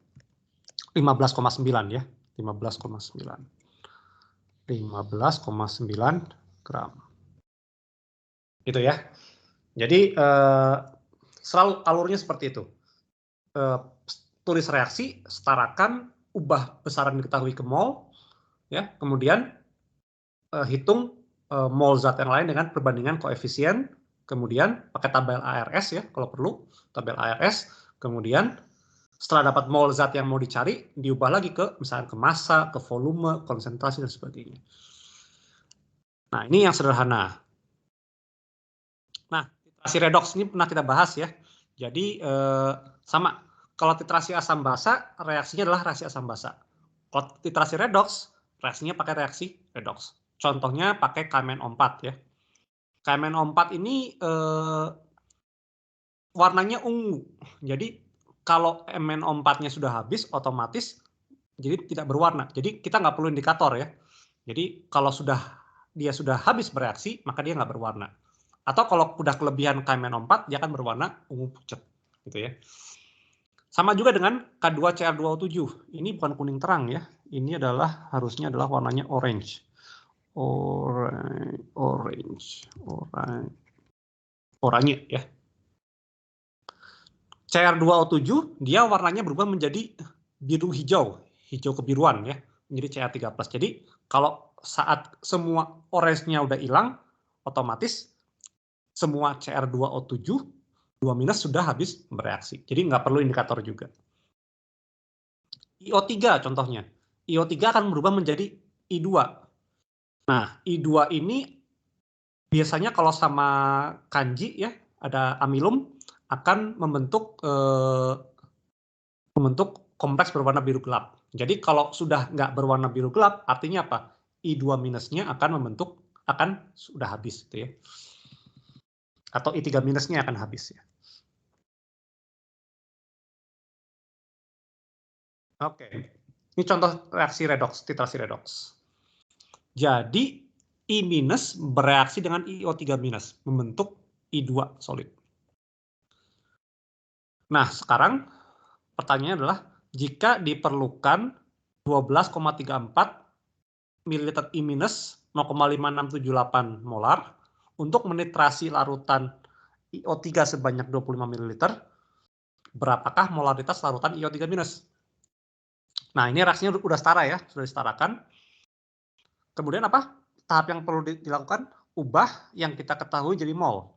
15,9 ya. 15,9. 15,9 gram. Gitu ya. Jadi selalu alurnya seperti itu. Tulis reaksi, setarakan, ubah besaran diketahui ke mol, ya. Kemudian hitung mol zat yang lain dengan perbandingan koefisien. Kemudian pakai tabel ARS ya, kalau perlu tabel ARS. Kemudian setelah dapat mol zat yang mau dicari, diubah lagi ke misalnya ke massa, ke volume, konsentrasi dan sebagainya. Nah, ini yang sederhana. Nah, titrasi redoks ini pernah kita bahas ya. Jadi sama. Kalau titrasi asam basa, reaksinya adalah reaksi asam basa. Kalau titrasi redox, reaksinya pakai reaksi redox. Contohnya pakai KMNO4 ya. KMNO4 ini warnanya ungu. Jadi kalau MnO4-nya sudah habis, otomatis jadi tidak berwarna. Jadi kita nggak perlu indikator ya. Jadi kalau dia sudah habis bereaksi, maka dia nggak berwarna. Atau kalau udah kelebihan KMNO4, dia akan berwarna ungu pucat, gitu ya. Sama juga dengan K2Cr2O7. Ini bukan kuning terang ya. Ini harusnya adalah warnanya orange. Oranye ya. Cr2O7 dia warnanya berubah menjadi biru hijau kebiruan ya, menjadi Cr3+. Jadi kalau saat semua orange-nya udah hilang, otomatis semua Cr2O7 2- sudah habis bereaksi. Jadi nggak perlu indikator juga. IO3 contohnya. IO3 akan berubah menjadi I2. Nah, I2 ini biasanya kalau sama kanji ya, ada amilum, akan membentuk kompleks berwarna biru gelap. Jadi kalau sudah nggak berwarna biru gelap, artinya apa? I2 minusnya akan sudah habis gitu ya. Atau I3 minusnya akan habis ya. Oke, ini contoh reaksi redox, titrasi redox. Jadi I- bereaksi dengan IO3-, membentuk I2 solid. Nah, sekarang pertanyaannya adalah jika diperlukan 12,34 ml I-, 0,5678 molar untuk menitrasi larutan IO3 sebanyak 25 ml, berapakah molaritas larutan IO3-? Nah, ini reaksinya sudah setara ya, sudah disetarakan. Kemudian apa? Tahap yang perlu dilakukan, ubah yang kita ketahui jadi mol.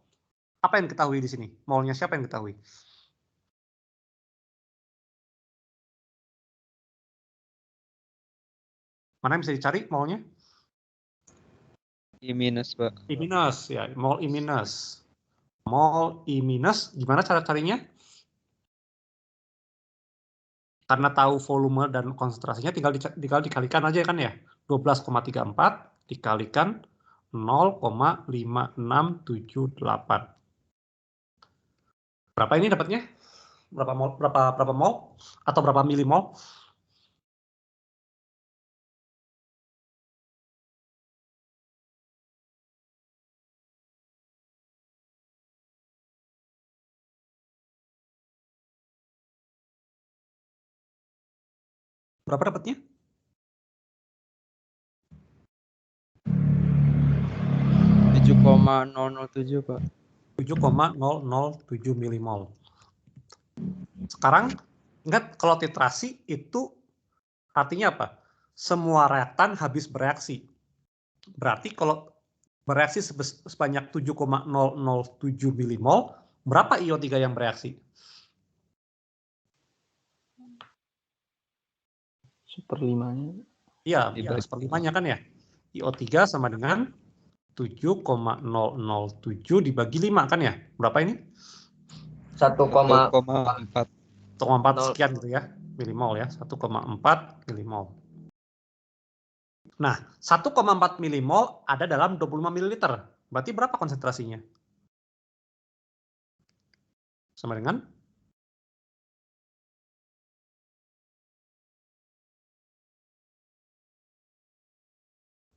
Apa yang diketahui di sini? Molnya siapa yang diketahui? Mana yang bisa dicari molnya? I-, Pak. I-, ya, mol I-. Mol I-, gimana cara carinya? Karena tahu volume dan konsentrasinya, tinggal dikalikan aja kan ya. 12,34 dikalikan 0,5678. Berapa ini dapatnya? Berapa mol? Atau berapa milimol? Berapa dapatnya? 7,007 Pak. 7,007 milimol. Sekarang ingat kalau titrasi itu artinya apa? Semua reaktan habis bereaksi. Berarti kalau bereaksi sebanyak 7,007 milimol, berapa IO3 yang bereaksi? 1/5-nya. Iya, 1/5-nya kan ya. IO3 sama dengan 7,007 dibagi 5 kan ya? Berapa ini? 1,4. 1,4 sekian gitu ya, milimol ya. 1,4 milimol. Nah, 1,4 milimol ada dalam 25 ml. Berarti berapa konsentrasinya? Sama dengan?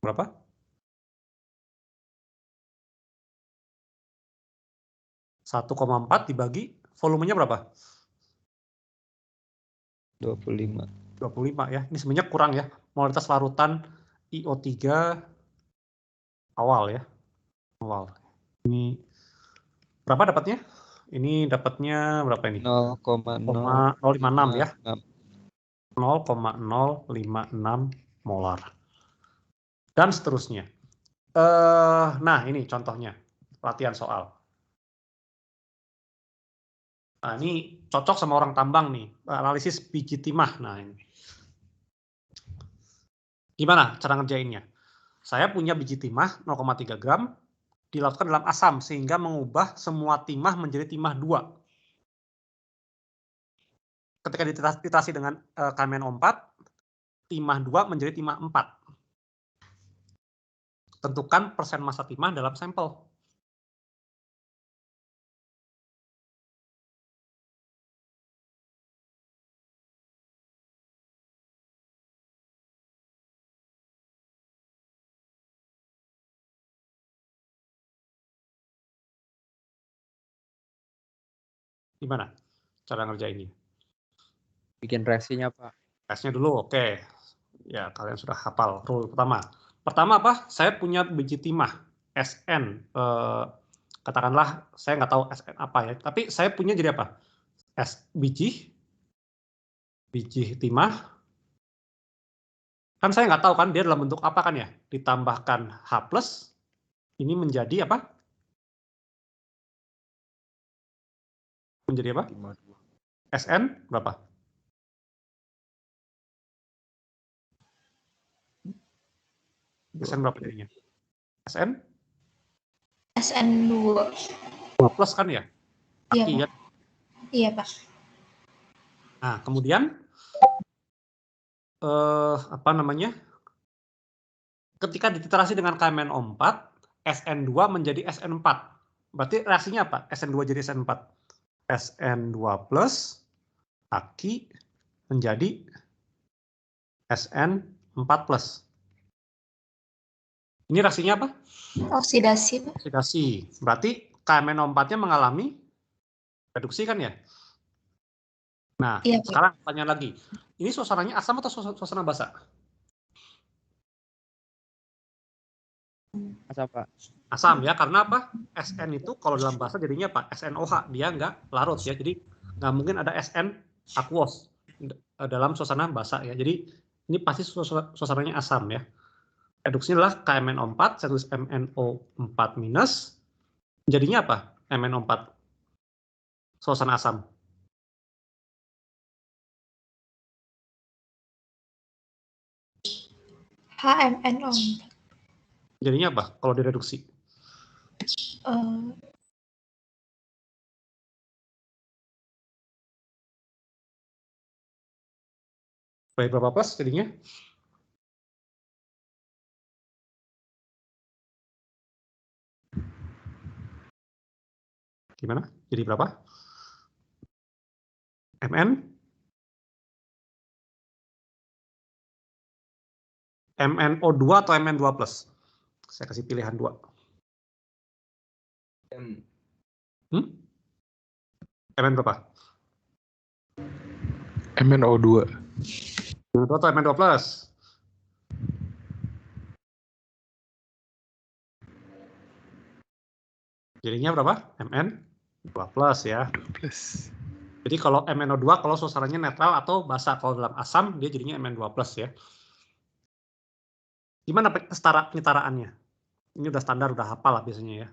Berapa? 1,4 dibagi volumenya berapa? 25. 25 ya. Ini sebenarnya kurang ya. Molaritas larutan IO3 awal ya. Awal. Ini berapa dapatnya? Ini dapatnya berapa ini? 0,056 ya. 0,056 molar. Dan seterusnya. Nah, ini contohnya. Latihan soal. Nah, ini cocok sama orang tambang nih. Analisis biji timah. Nah, ini. Gimana cara ngerjainnya? Saya punya biji timah 0,3 gram dilakukan dalam asam sehingga mengubah semua timah menjadi timah 2. ketika diterasi dengan KMNO4, timah 2 menjadi timah 4. Tentukan persen massa timah dalam sampel. Gimana cara ngerjainnya? Bikin reaksinya, Pak. Tesnya dulu, oke. Ya, kalian sudah hafal rule pertama. Pertama apa? Saya punya biji timah SN. Katakanlah saya nggak tahu SN apa ya, tapi saya punya jadi apa? Biji timah. Kan saya nggak tahu kan dia dalam bentuk apa kan ya? Ditambahkan H+, ini menjadi apa? Menjadi apa? SN berapa? SN berapa jadinya? SN? SN2. 2 plus kan ya? Iya, Aki, Pak. ya? Iya, Pak. Nah, kemudian apa namanya? Ketika dititerasi dengan KMNO4, SN2 menjadi SN4. Berarti reaksinya apa? SN2 jadi SN4. SN2 plus Aki menjadi SN4 plus. Ini reaksinya apa? Oksidasi, Pak. Oksidasi. Berarti KMNO4-nya mengalami reduksi kan ya? Nah, Iya, Pak. sekarang tanya lagi. Ini suasananya asam atau suasana basa? Asam, Pak. Asam ya, karena apa? SN itu kalau dalam bahasa jadinya apa? SNOH, dia nggak larut ya. Jadi nggak mungkin ada SN aquos dalam suasana basa ya. Jadi ini pasti suasananya asam ya. Reduksinya adalah KMNO4, saya tulis MNO4 minus. Jadinya apa? MNO4 suasana asam. HMNO4. Jadinya apa kalau direduksi? Baik berapa plus jadinya? Gimana? Jadi berapa? MN? MNO2 atau MN2 plus? Saya kasih pilihan 2. MN berapa? MNO2. MN2 atau MN2 plus? Jadinya berapa? MN2 plus ya. Plus. Jadi kalau MNO2 kalau suasananya netral atau basa, kalau dalam asam dia jadinya MN2 plus ya. Gimana penyetaraannya? Ini udah standar, udah hafal lah biasanya ya.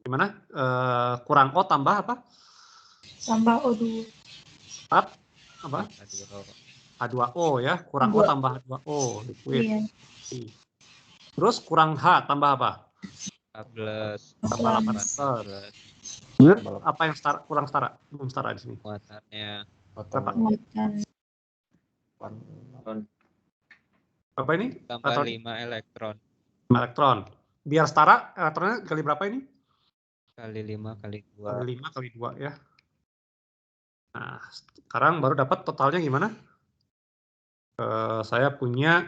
Gimana? Kurang O tambah apa? Tambah O2. Apa? H2O ya. Kurang O tambah H2O. Liquid. Iya. Terus kurang H tambah apa? Tambah 18. Apa yang kurang setara? Belum setara di sini. Muatannya. Berapa? Muatan. Apa ini? Tambah 5 elektron. 5 elektron. Biar setara, elektronnya kali berapa ini? Kali 5 kali 2. Kali 5 kali 2 ya. Nah, sekarang baru dapat totalnya gimana? Saya punya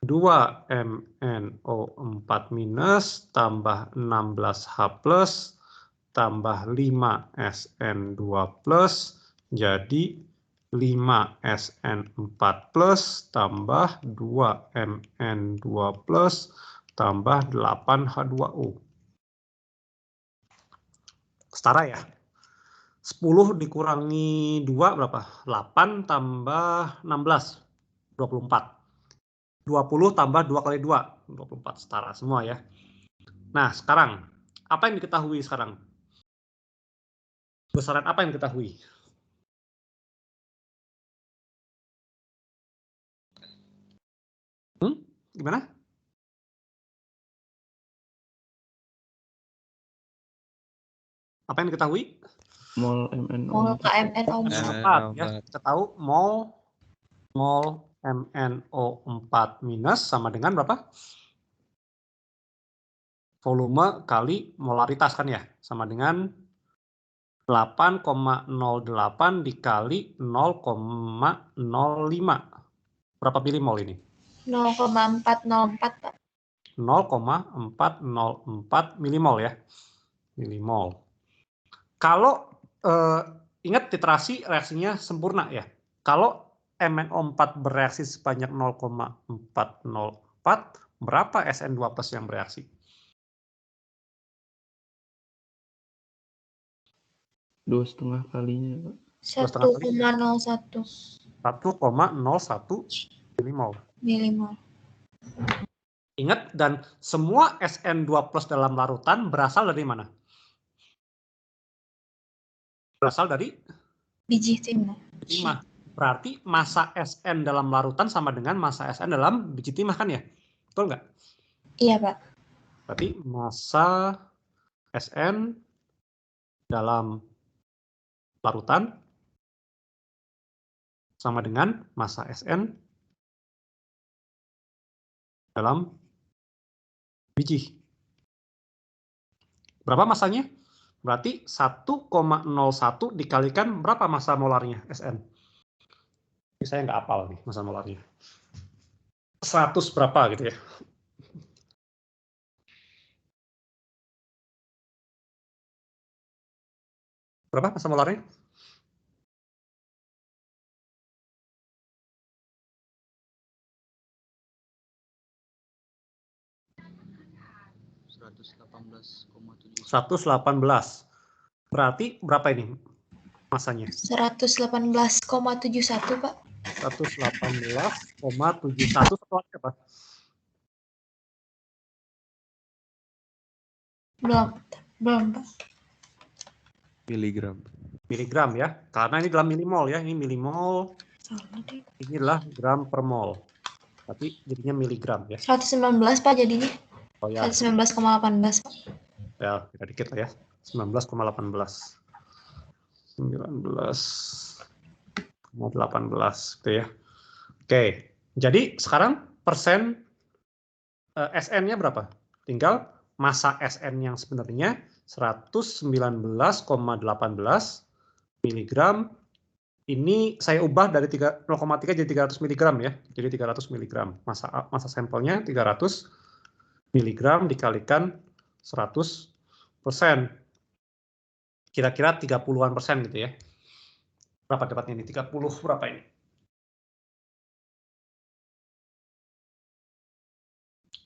2 MNO4 minus tambah 16H plus tambah 5 SN2 plus jadi 5 SN4 plus tambah 2 MN2 plus tambah 8H2O. Setara ya? 10 dikurangi 2 berapa? 8 tambah 16, 24. 20 tambah 2 kali 2, 24 setara semua ya. Nah, sekarang, apa yang diketahui sekarang? Besaran apa yang diketahui? Gimana? Apa yang diketahui? Mol MNO Mol 4. KMNO4. MNO4 ya. Kita tahu mol MNO4 minus sama dengan berapa? Volume kali molaritas kan ya, sama dengan 8,08 dikali 0,05. Berapa milimol ini? 0,404 Pak. 0,404 milimol ya. Milimol. Kalau ingat titrasi reaksinya sempurna ya. Kalau MnO4 bereaksi sebanyak 0,404, berapa SN2+ yang bereaksi? 2,5 kalinya, Pak. 1,01 1,01 milimol. milimol. Ingat, dan semua SN2+ dalam larutan berasal dari mana? Berasal dari Biji timah. timah. Berarti massa SN dalam larutan sama dengan massa SN dalam biji timah kan ya? Betul nggak? Iya Pak. Berarti massa SN dalam larutan sama dengan massa SN dalam biji. Berapa massanya? Berarti 1,01 dikalikan berapa massa molarnya SN? Ini saya nggak hafal nih massa molarnya. 100 berapa gitu ya. Berapa massa molarnya? 118. Berarti berapa ini masanya? 118,71 Pak. 118,71 setelah apa? Belum Pak. Miligram. Miligram ya, karena ini dalam milimol ya, ini milimol, Salah deh. ini adalah gram per mol. Tapi jadinya miligram ya. 119 Pak jadinya. Oh ya, 119,18 Pak. ya kita dikit lah ya. 19,18. 19,18 gitu ya. Oke, jadi sekarang persen SN-nya berapa? Tinggal massa SN yang sebenarnya 119,18 miligram. Ini saya ubah dari 0,3 jadi 300 miligram ya. Jadi 300 miligram. Massa sampelnya 300 miligram dikalikan 100%. Kira-kira 30-an% gitu ya. Berapa dapatnya ini? 30 berapa ini?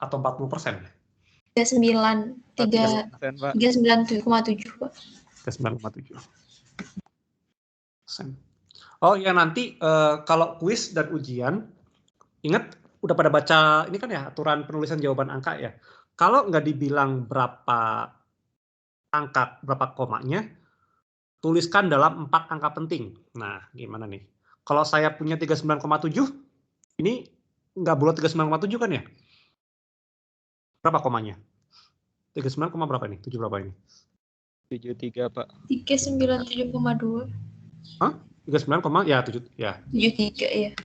Atau 40%? 39,7 Pak. 39,7. Oh ya, nanti kalau kuis dan ujian, ingat udah pada baca ini kan ya aturan penulisan jawaban angka ya. Kalau nggak dibilang berapa angka, berapa komanya, tuliskan dalam 4 angka penting. Nah, gimana nih? Kalau saya punya 39,7, ini nggak bulat 39,7 kan ya? Berapa komanya? 39, berapa ini? 7 berapa ini? 73, Pak. 397,2. Hah? 39, ya 7 ya. 73 ya.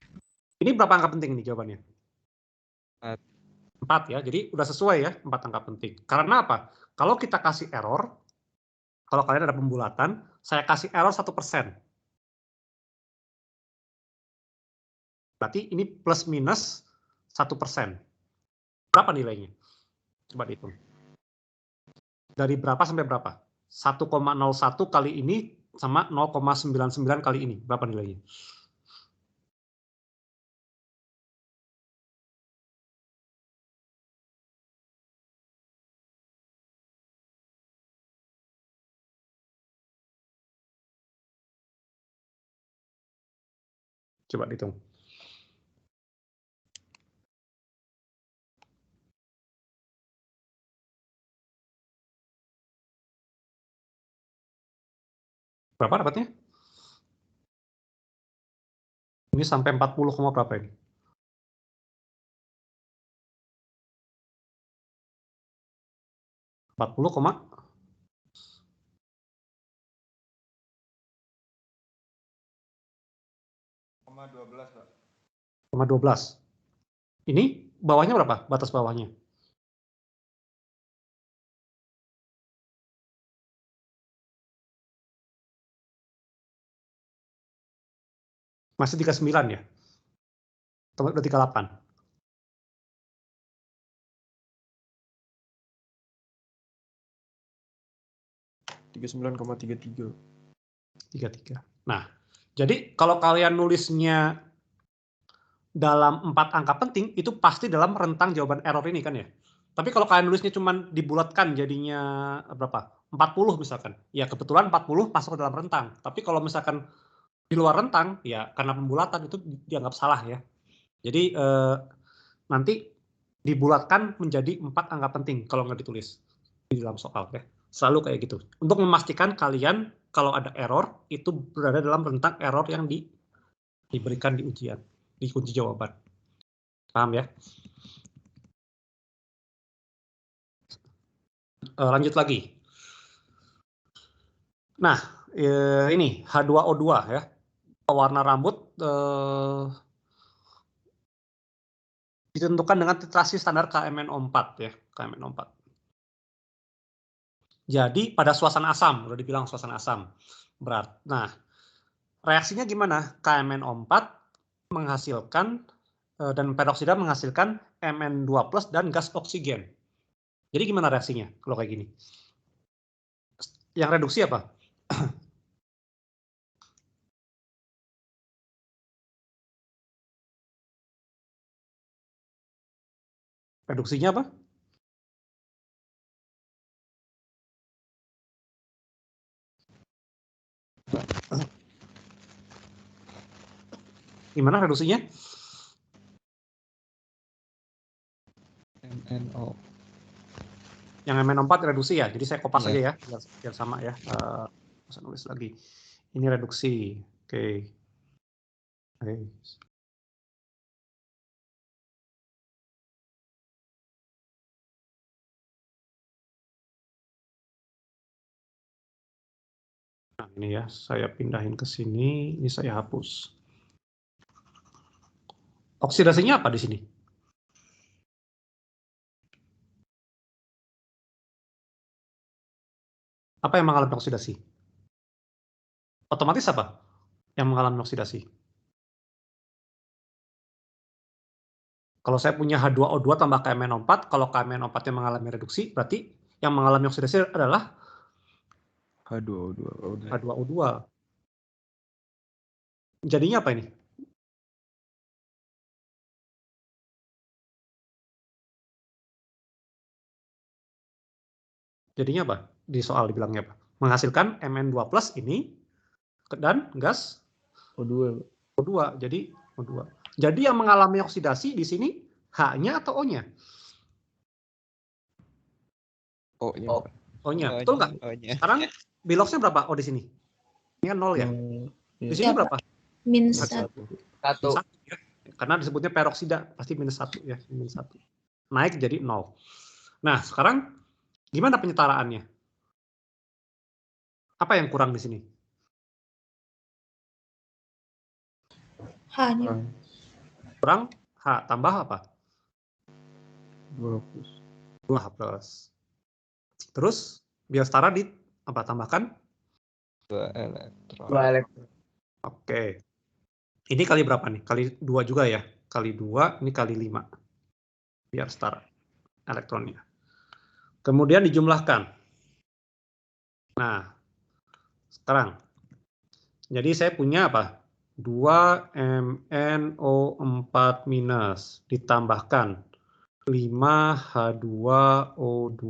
Ini berapa angka penting ini jawabannya? 4. 4 ya. Jadi udah sesuai ya 4 angka penting. Karena apa? Kalau kita kasih error, kalau kalian ada pembulatan, saya kasih error 1%. Berarti ini plus minus 1%. Berapa nilainya? Coba dihitung. Dari berapa sampai berapa? 1,01 kali ini sama 0,99 kali ini. Berapa nilainya? Coba dihitung. Berapa dapatnya? Ini sampai 40, berapa ini? 0,12 Pak. 0,12. Ini bawahnya berapa? Batas bawahnya? Masih 39 ya? Atau udah 38? 39,33. 33. Nah, jadi kalau kalian nulisnya dalam 4 angka penting, itu pasti dalam rentang jawaban error ini kan ya. Tapi kalau kalian nulisnya cuma dibulatkan jadinya berapa? 40 misalkan. Ya kebetulan 40 masuk ke dalam rentang. Tapi kalau misalkan di luar rentang, ya karena pembulatan itu dianggap salah ya. Jadi nanti dibulatkan menjadi 4 angka penting kalau nggak ditulis di dalam soal ya. Selalu kayak gitu. Untuk memastikan kalian kalau ada error, itu berada dalam rentang error yang diberikan di ujian. Di kunci jawaban. Paham ya? Lanjut lagi. Nah, ini H2O2 ya. Warna rambut ditentukan dengan titrasi standar KMNO4 ya, KMNO4. Jadi pada suasana asam, udah dibilang suasana asam. Nah, reaksinya gimana? KMNO4 menghasilkan dan peroksida menghasilkan Mn2+ dan gas oksigen. Jadi gimana reaksinya kalau kayak gini? Yang reduksi apa? Reduksinya apa? Gimana reduksinya? MNO. Yang MN4 reduksi ya, jadi saya kopas Iya. aja ya, biar sama ya. Saya nulis lagi. Ini reduksi, oke. Nah ini ya, saya pindahin ke sini, ini saya hapus. Oksidasinya apa di sini? Apa yang mengalami oksidasi? Otomatis apa yang mengalami oksidasi? Kalau saya punya H2O2 tambah KMNO4, kalau KMNO4-nya mengalami reduksi, berarti yang mengalami oksidasi adalah H2O2. H2O2. Jadinya apa ini? Jadinya apa? Di soal dibilangnya apa? Menghasilkan Mn2+ ini dan gas O2. O2. Jadi O2. Jadi yang mengalami oksidasi di sini H-nya atau O-nya? O-nya. O-nya. Betul nggak? Sekarang biloxnya berapa O di sini? Ini kan 0 ya. Di sini Ya, berapa? -1. 1. Ya. Karena disebutnya peroksida, pasti -1 ya, -1. Naik jadi 0. Nah, sekarang gimana penyetaraannya? Apa yang kurang di sini? H-nya. Kurang H, tambah apa? 2+. 2H+. Terus biar setara di apa? Tambahkan 2 elektron. 2 elektron. Oke. Ini kali berapa nih? Kali 2 juga ya? Kali 2, ini kali 5. Biar setara elektronnya. Kemudian dijumlahkan. Nah, sekarang. Jadi saya punya apa? 2MnO4- ditambahkan 5H2O2.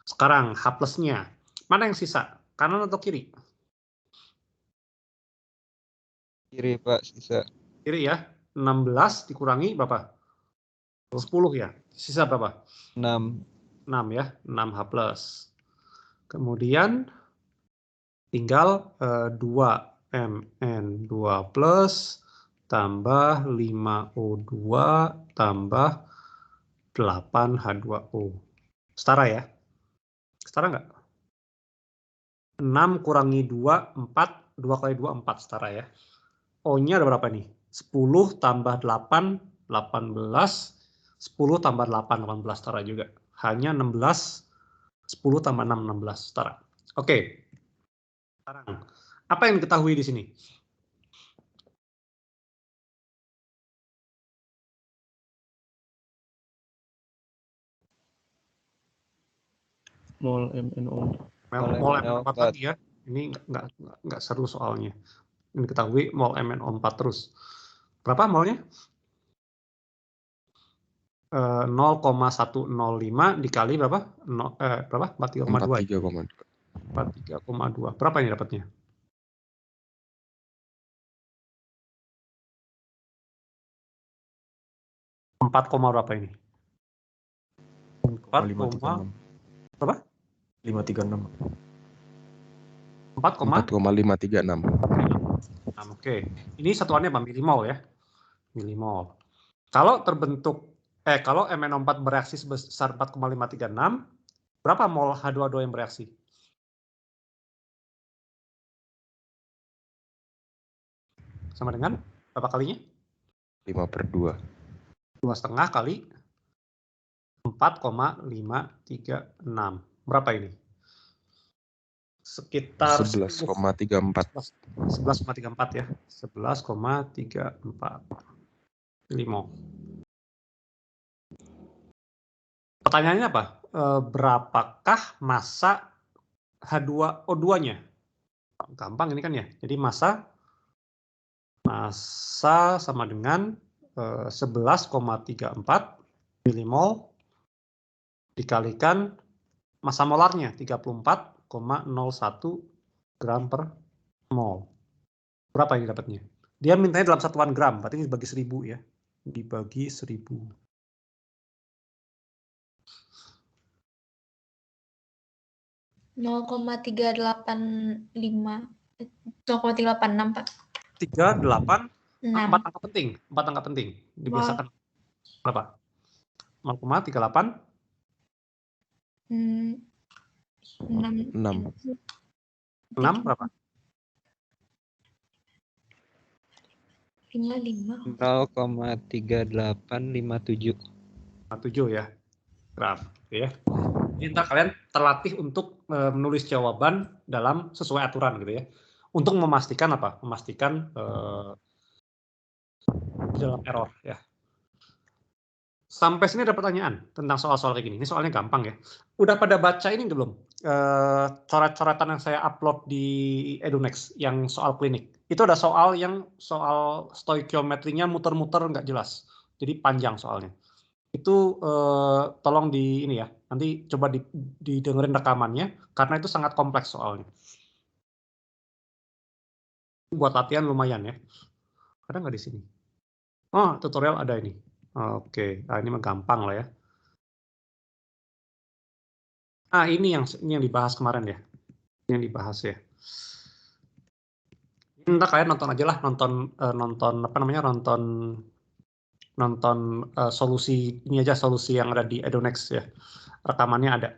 Sekarang H+-nya. Mana yang sisa? Kanan atau kiri? Kiri Pak, sisa. Kiri ya. 16 dikurangi berapa? 10 ya. Sisa berapa? 6. 6 ya. 6H+. Kemudian tinggal 2Mn2+ tambah 5O2 tambah 8H2O. Setara ya? Setara nggak? 6 kurangi 2, 4. 2 kali 2, 4. Setara ya? O-nya ada berapa nih? 10 tambah 8, 18. 10 tambah 8, 18 setara juga. Hanya 16, 10 tambah 6, 16 setara. Oke. Sekarang, apa yang diketahui di sini? Mol MNO. Mol MNO4 lagi ya. Ini nggak seru soalnya. Ini diketahui mol MNO4 terus. Berapa molnya? 0,105 dikali berapa? Berapa? 43,2. 43,2. Berapa ini dapatnya? 4, berapa ini? 4, berapa? 536. 4,536. 4,536. Oke. Ini satuannya apa? Milimol ya. Milimol. Kalau kalau MnO4 bereaksi sebesar 4,536, berapa mol H2O2 yang bereaksi? Sama dengan berapa kalinya? 5/2. 2,5 kali 4,536. Berapa ini? Sekitar 11,34. 11,34 ya. 11,34 milimol. Pertanyaannya apa? Berapakah massa H2O2-nya? Gampang ini kan ya. Jadi massa sama dengan 11,34 milimol dikalikan massa molarnya 34,01 gram per mol. Berapa ini dapatnya? Dia mintanya dalam satuan gram, berarti ini dibagi 1000 ya. Dibagi 1000. 0,386 Pak. 38, 6. 4 angka penting. 4 angka penting. Dibiasakan berapa? 0,38. 6. 6 berapa? 55. 0,3857. 57 ya. Graf. Oke ya. Jadi ntar kalian terlatih untuk menulis jawaban dalam sesuai aturan gitu ya. Untuk memastikan apa? Memastikan dalam error ya. Sampai sini ada pertanyaan tentang soal-soal kayak gini. Ini soalnya gampang ya. Udah pada baca ini belum? Coret-coretan yang saya upload di Edunext yang soal klinik. Itu ada soal yang soal stoikiometrinya muter-muter nggak jelas. Jadi panjang soalnya. Itu tolong di ini ya. Nanti coba didengerin rekamannya karena itu sangat kompleks soalnya. Buat latihan lumayan ya. Ada nggak di sini? Oh, tutorial ada ini. Oke, nah, ini mah gampang lah ya. Ini yang dibahas kemarin ya. Ini yang dibahas ya. Entah kalian nonton aja lah, nonton apa namanya, nonton solusi ini aja, solusi yang ada di Edunext ya. Rekamannya ada.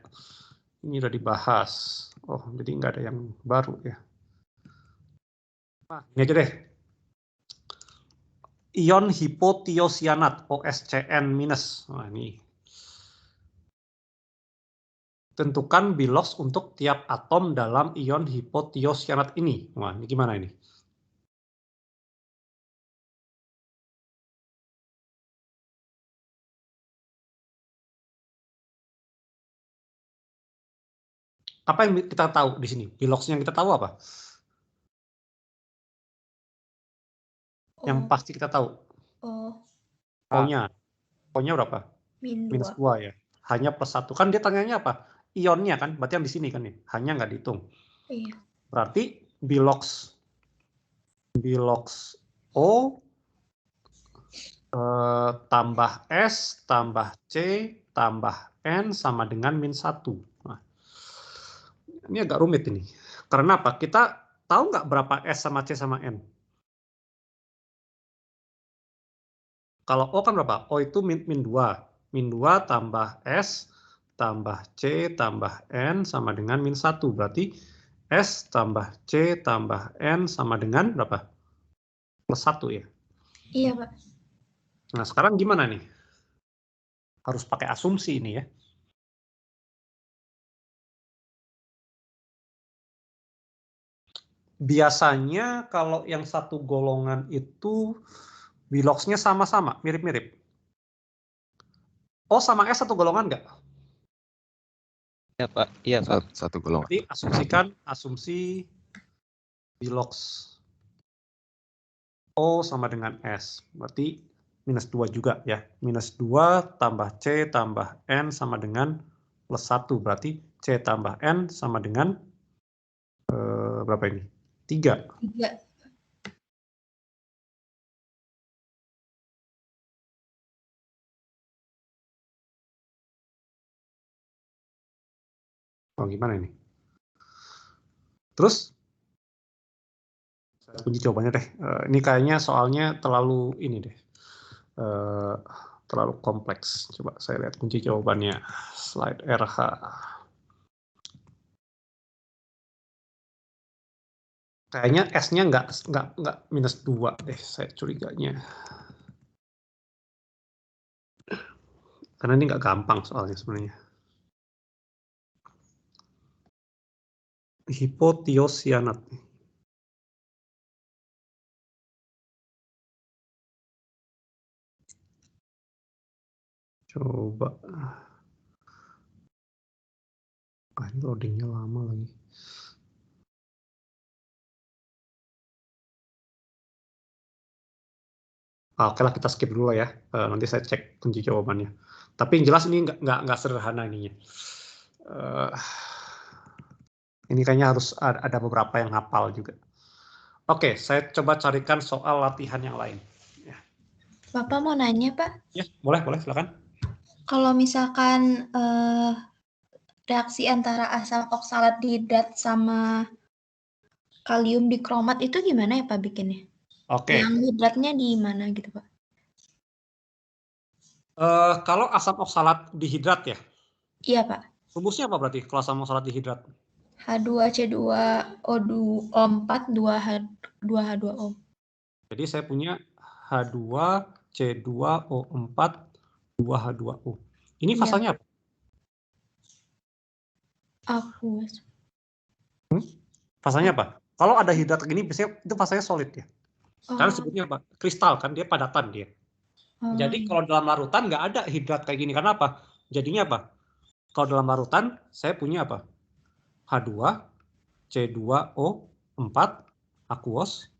Ini udah dibahas. Oh, jadi nggak ada yang baru ya. Nah, ini aja deh. Ion hipotiosianat OSCN-. Nah, ini. Tentukan bilox untuk tiap atom dalam ion hipotiosianat ini. Wah, ini gimana ini? Apa yang kita tahu di sini? Biloxnya yang kita tahu apa? Yang pasti kita tahu. O-nya. O-nya berapa? -2. -2 ya. Hanya +1. Kan dia tanyanya apa? Ionnya kan, berarti yang di sini kan nih. Hanya nggak dihitung. Iya. Berarti bilox O tambah S tambah C tambah N sama dengan -1. Nah, ini agak rumit ini. Karena apa? Kita tahu nggak berapa S sama C sama N? Kalau O kan berapa? O itu -2. -2 tambah S tambah C tambah N sama dengan -1. Berarti S tambah C tambah N sama dengan berapa? plus 1 ya. Iya, Pak. Nah, sekarang gimana nih? Harus pakai asumsi ini ya. Biasanya kalau yang satu golongan itu biloxnya sama-sama, mirip-mirip. O sama S satu golongan nggak? Ya Pak, iya Pak. Satu golongan. Jadi asumsikan asumsi bilox O sama dengan S. Berarti minus 2 juga ya. Minus 2 tambah C tambah N sama dengan plus 1. Berarti C tambah N sama dengan berapa ini? 3. 3. Oh, gimana ini? Terus saya kunci jawabannya deh. Ini kayaknya soalnya terlalu ini deh. Terlalu kompleks. Coba saya lihat kunci jawabannya. Slide RH. Kayaknya S-nya nggak minus 2 deh, saya curiganya. Karena ini nggak gampang soalnya sebenarnya. Hipotiosianat. Coba. Ini loadingnya lama lagi. Oke lah, kita skip dulu ya. Nanti saya cek kunci jawabannya. Tapi yang jelas ini nggak sederhana ininya. Ini kayaknya harus ada beberapa yang hafal juga. Oke, saya coba carikan soal latihan yang lain. Bapak mau nanya, Pak? Ya, boleh, silakan. Kalau misalkan reaksi antara asam oksalat dihidrat sama kalium dikromat itu gimana ya Pak bikinnya? Oke. Yang hidratnya di mana gitu Pak? Kalau asam oksalat dihidrat ya? Iya Pak. Rumusnya apa berarti kalau asam oksalat dihidrat? H2C2O4 2H2O. Jadi saya punya H2C2O4 2H2O. Ini fasanya apa? Aqueous. Fasanya apa? Kalau ada hidrat gini biasanya itu fasanya solid ya. Karena sebutnya apa? Kristal kan, dia padatan dia. Jadi kalau dalam larutan nggak ada hidrat kayak gini. Karena apa? Jadinya apa? Kalau dalam larutan saya punya apa? H2C2O4 aqueous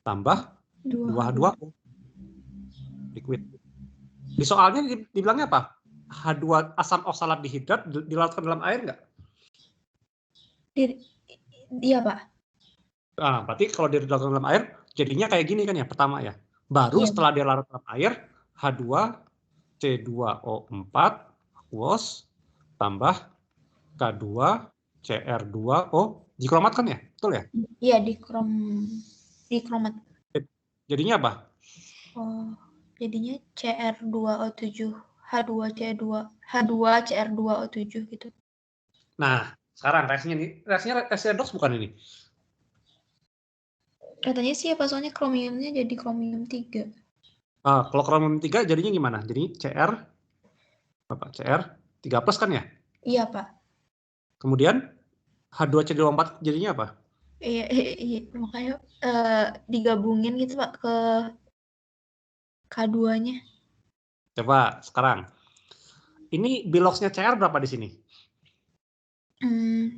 tambah 2H2O liquid. Di soalnya dibilangnya apa? H2 asam oksalat dihidrat dilarutkan dalam air nggak? Iya Pak. Nah, berarti kalau dilarutkan dalam air jadinya kayak gini kan ya pertama ya. Baru setelah dia larut dalam air H2C2O4 aqueous tambah K2Cr2O dikromat kan ya? Betul ya? Iya dikromat. Jadinya apa? Oh, jadinya Cr2O7 H2Cr2O7 gitu. Nah, sekarang reaksinya redoks bukan ini? Katanya sih apa soalnya kromiumnya jadi kromium 3. Kalau kromium 3 jadinya gimana? Jadi Cr 3 plus kan ya? Iya Pak. Kemudian H2C24 jadinya apa? Iya, makanya digabungin gitu Pak ke K2-nya. Coba sekarang. Ini biloxnya Cr berapa di sini?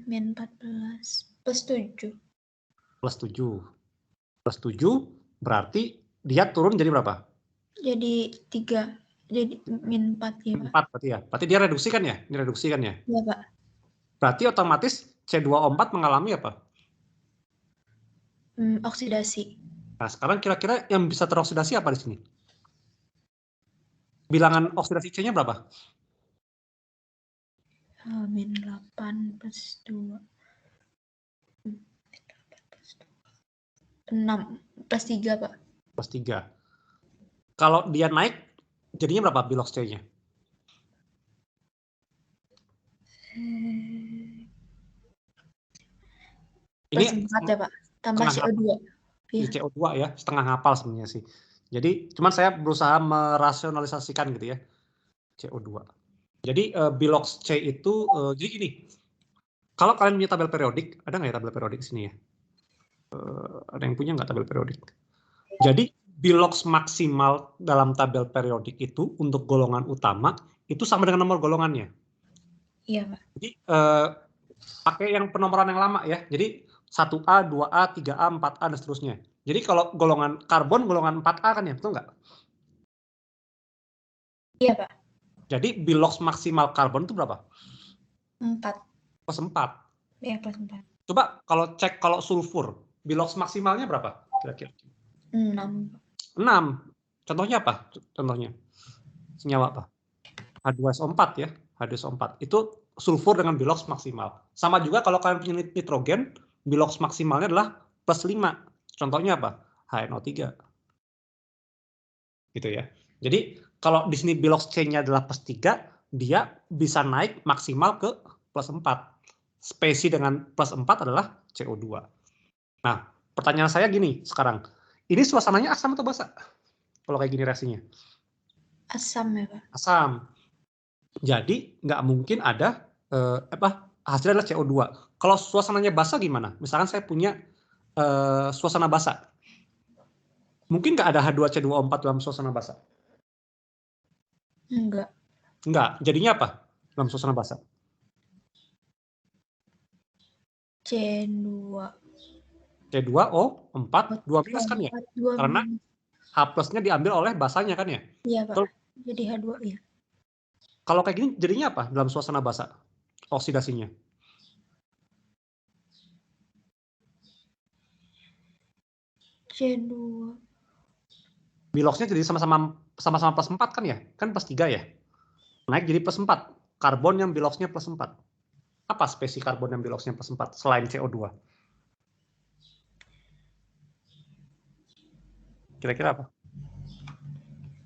Min 14 plus 7. Plus 7. Plus 7 berarti dia turun jadi berapa? Jadi 3. Jadi min 4 ya Pak. 4 berarti ya. Berarti dia reduksi kan ya? Ini reduksi kan ya? Iya Pak. Berarti otomatis C2O4 mengalami apa? Oksidasi. Nah, sekarang kira-kira yang bisa teroksidasi apa di sini? Bilangan oksidasi C-nya berapa? Min 8 plus 2. 6 plus 3 Pak. Plus 3. Kalau dia naik, jadinya berapa bilox C-nya? Plus 4 ya Pak. Tambah CO2. Iya. Di CO2 ya, setengah hafal sebenarnya sih. Jadi cuman saya berusaha merasionalisasikan gitu ya. CO2. Jadi Bilox C itu jadi gini. Kalau kalian punya tabel periodik, ada nggak ya tabel periodik di sini ya? Ada yang punya nggak tabel periodik? Jadi Bilox maksimal dalam tabel periodik itu untuk golongan utama itu sama dengan nomor golongannya. Iya, Pak. Jadi pakai yang penomoran yang lama ya. Jadi 1A, 2A, 3A, 4A dan seterusnya. Jadi kalau golongan karbon golongan 4A kan ya, betul nggak? Iya, Pak. Jadi Bilox maksimal karbon itu berapa? 4. Plus 4. Iya, plus 4. Coba kalau cek kalau sulfur, Bilox maksimalnya berapa kira-kira? 6. 6. Contohnya apa? Contohnya senyawa apa? H2SO4 ya, H2SO4. Itu sulfur dengan Bilox maksimal. Sama juga kalau kalian punya nitrogen, Bilox maksimalnya adalah plus 5. Contohnya apa? HNO3. Gitu ya. Jadi kalau di sini Bilox C-nya adalah plus 3, dia bisa naik maksimal ke plus 4. Spesi dengan plus 4 adalah CO2. Nah, pertanyaan saya gini sekarang. Ini suasananya asam atau basa? Kalau kayak gini reaksinya. Asam ya, Pak. Asam. Jadi nggak mungkin ada hasilnya adalah CO2. Kalau suasananya basa gimana? Misalkan saya punya suasana basa. Mungkin nggak ada H2C2O4 dalam suasana basa? Enggak. Enggak. Jadinya apa dalam suasana basa? C2. C2O4, 2 minus kan ya? 2 Karena H plusnya diambil oleh basanya kan ya? Iya, Pak. Betul. Jadi H2 ya. Kalau kayak gini jadinya apa dalam suasana basa? Oksidasinya. C2. Biloxnya jadi sama-sama plus 4 kan ya? Kan plus 3 ya? Naik jadi plus 4. Karbon yang biloxnya plus 4. Apa spesi karbon yang biloxnya plus 4 selain CO2? Kira-kira apa?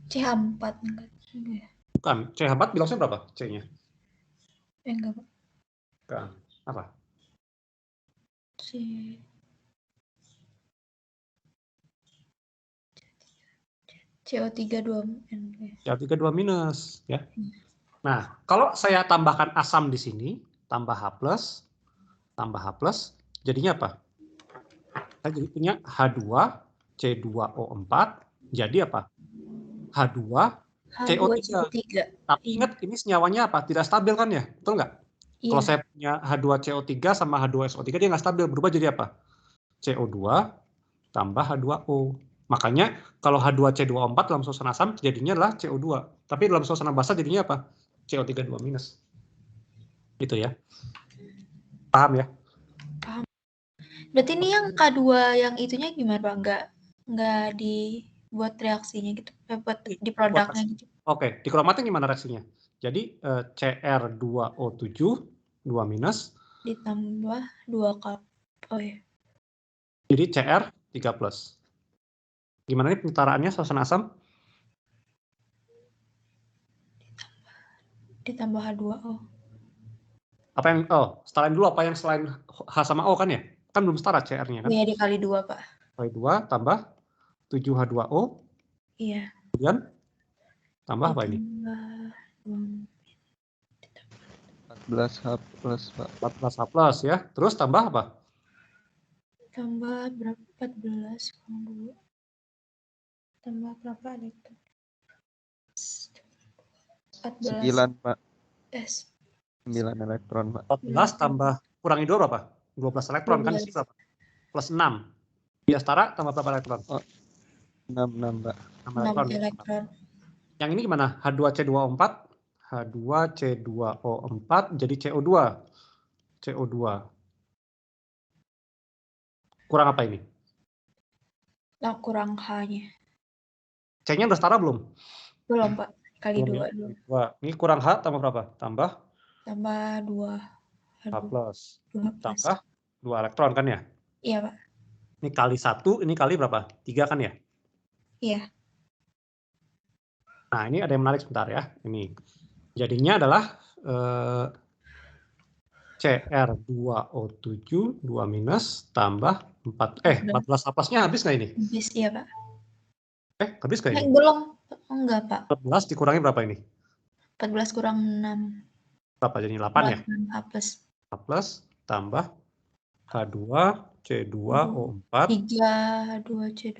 CH4 enggak. Bukan. CH4 biloxnya berapa C-nya? Enggak, Pak. Bukan. Apa? CO3 2 CO3 2 minus ya. Nah, kalau saya tambahkan asam di sini, tambah H+, jadinya apa? Saya jadi punya H2C2O4, jadi apa? H2CO3. Tapi ingat ini senyawanya apa? Tidak stabil kan ya? Betul nggak? Iya. Kalau saya punya H2CO3 sama H2SO3 dia nggak stabil, berubah jadi apa? CO2 tambah H2O. Makanya kalau H2C2O4 dalam suasana asam jadinya adalah CO2. Tapi dalam suasana basa jadinya apa? CO3 2 minus. Gitu ya. Paham ya? Paham. Berarti ini yang K2 yang itunya gimana, Pak? Nggak dibuat reaksinya gitu? Buat di produknya gitu? Oke, di kromatnya gimana reaksinya? Jadi Cr2O7 2 minus ditambah 2 cup. Oh ya. Jadi Cr 3 plus. Gimana nih penyetaraannya suasana asam? Ditambah H2O. Apa yang setarain dulu apa yang selain H sama O kan ya? Kan belum setara Cr-nya kan? Iya, dikali 2, Pak. Kali 2 tambah 7H2O. Iya. Kemudian tambah apa ini? 14H plus, Pak. 14H plus ya. Terus tambah apa? Tambah berapa? 14,2. Tambah berapa elektron? 14. 9, Pak. 9 elektron, Pak. 14 tambah kurangi 2 berapa? 12 elektron kan isi berapa? Plus 6. Dia setara tambah berapa elektron? 6, Pak. 6 elektron. Yang ini gimana? H2C2O4. H2C2O4 jadi CO2. CO2. Kurang apa ini? Kurang H-nya. C-nya udah setara belum? Belum, Pak. Kali 2 dulu. Ini kurang H tambah berapa? Tambah 2. H plus. 2 plus. Tambah 2 elektron kan ya? Iya, Pak. Ini kali 1, ini kali berapa? 3 kan ya? Iya. Nah, ini ada yang menarik sebentar ya. Ini. Jadinya adalah CR2O7 2 minus tambah 14 haplasnya habis nggak ini? Habis ya, Pak. Habis nggak ini? Belum. Enggak, Pak. 14 dikurangi berapa ini? 14 kurang 6. Berapa jadi 8 ya? H plus. H plus tambah H2 C2O4 3 H2 C2.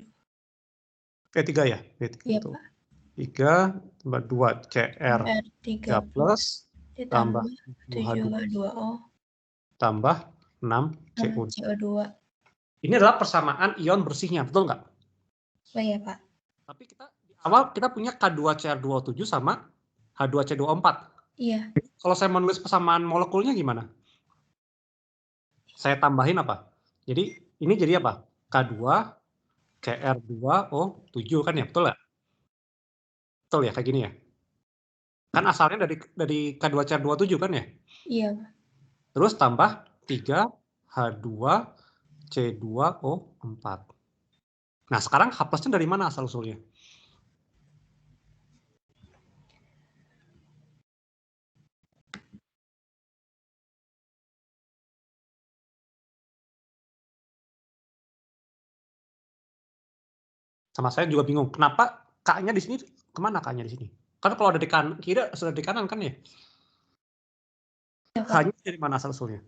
3 ya? Iya, Pak. 3 tambah 2 CR 3 plus tambah 7 H2O tambah 6 CO2. CO2. Ini adalah persamaan ion bersihnya, betul nggak? Oh iya, Pak. Tapi di awal kita punya K2CR2O7 sama H2C2O4. Iya. Kalau saya menulis persamaan molekulnya gimana? Saya tambahin apa? Jadi ini jadi apa? K2 CR2O7 kan ya, betul nggak? Betul ya, kayak gini ya? Kan asalnya dari K2CR2O7 kan ya? Iya, Pak. Terus tambah 3 H2C2O4. Nah, sekarang H plusnya dari mana asal-usulnya? Sama saya juga bingung. Kenapa K-nya di sini? Kemana K-nya di sini? Kan kalau ada di kanan, kira sudah di kanan kan ya? H-nya dari mana asal-usulnya?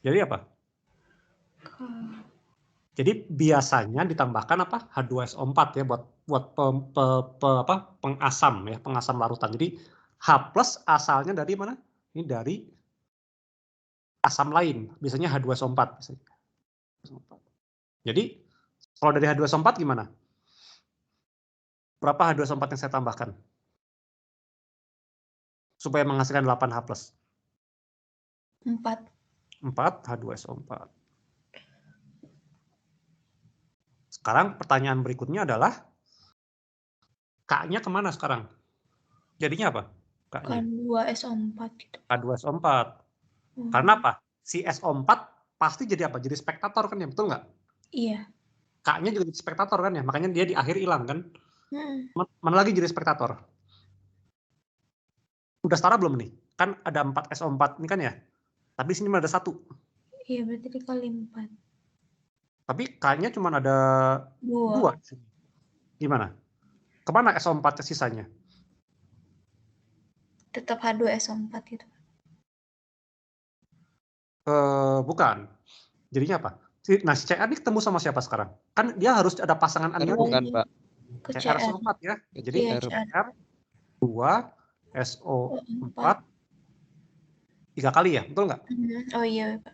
Jadi apa? Jadi biasanya ditambahkan apa? H2SO4 ya buat pengasam ya, pengasam larutan. Jadi H+ asalnya dari mana? Ini dari asam lain. Biasanya H2SO4 biasanya. Jadi kalau dari H2SO4 gimana? Berapa H2SO4 yang saya tambahkan? Supaya menghasilkan 8H+. 4 H2SO4. Sekarang pertanyaan berikutnya adalah K-nya kemana sekarang? Jadinya apa? K2SO4 gitu. K2SO4. Karena apa? Si SO4 pasti jadi apa? Jadi spektator kan ya, betul nggak? Iya. K-nya juga jadi spektator kan ya, makanya dia di akhir hilang kan? Mana lagi jadi spektator? Udah setara belum nih? Kan ada 4 SO4 ini kan ya? Tapi sini ada 1. Iya, berarti dikali 4. Tapi K-nya cuma ada 2. Gimana? Kemana SO4 sisanya? Tetap H2SO4 gitu. Bukan. Jadinya apa? Nah, si CR ini ketemu sama siapa sekarang? Kan dia harus ada pasangan anion. Bukan, Pak. CR4 ya. Jadi CR 2 SO4 3 kali ya, betul nggak? Oh iya, Pak.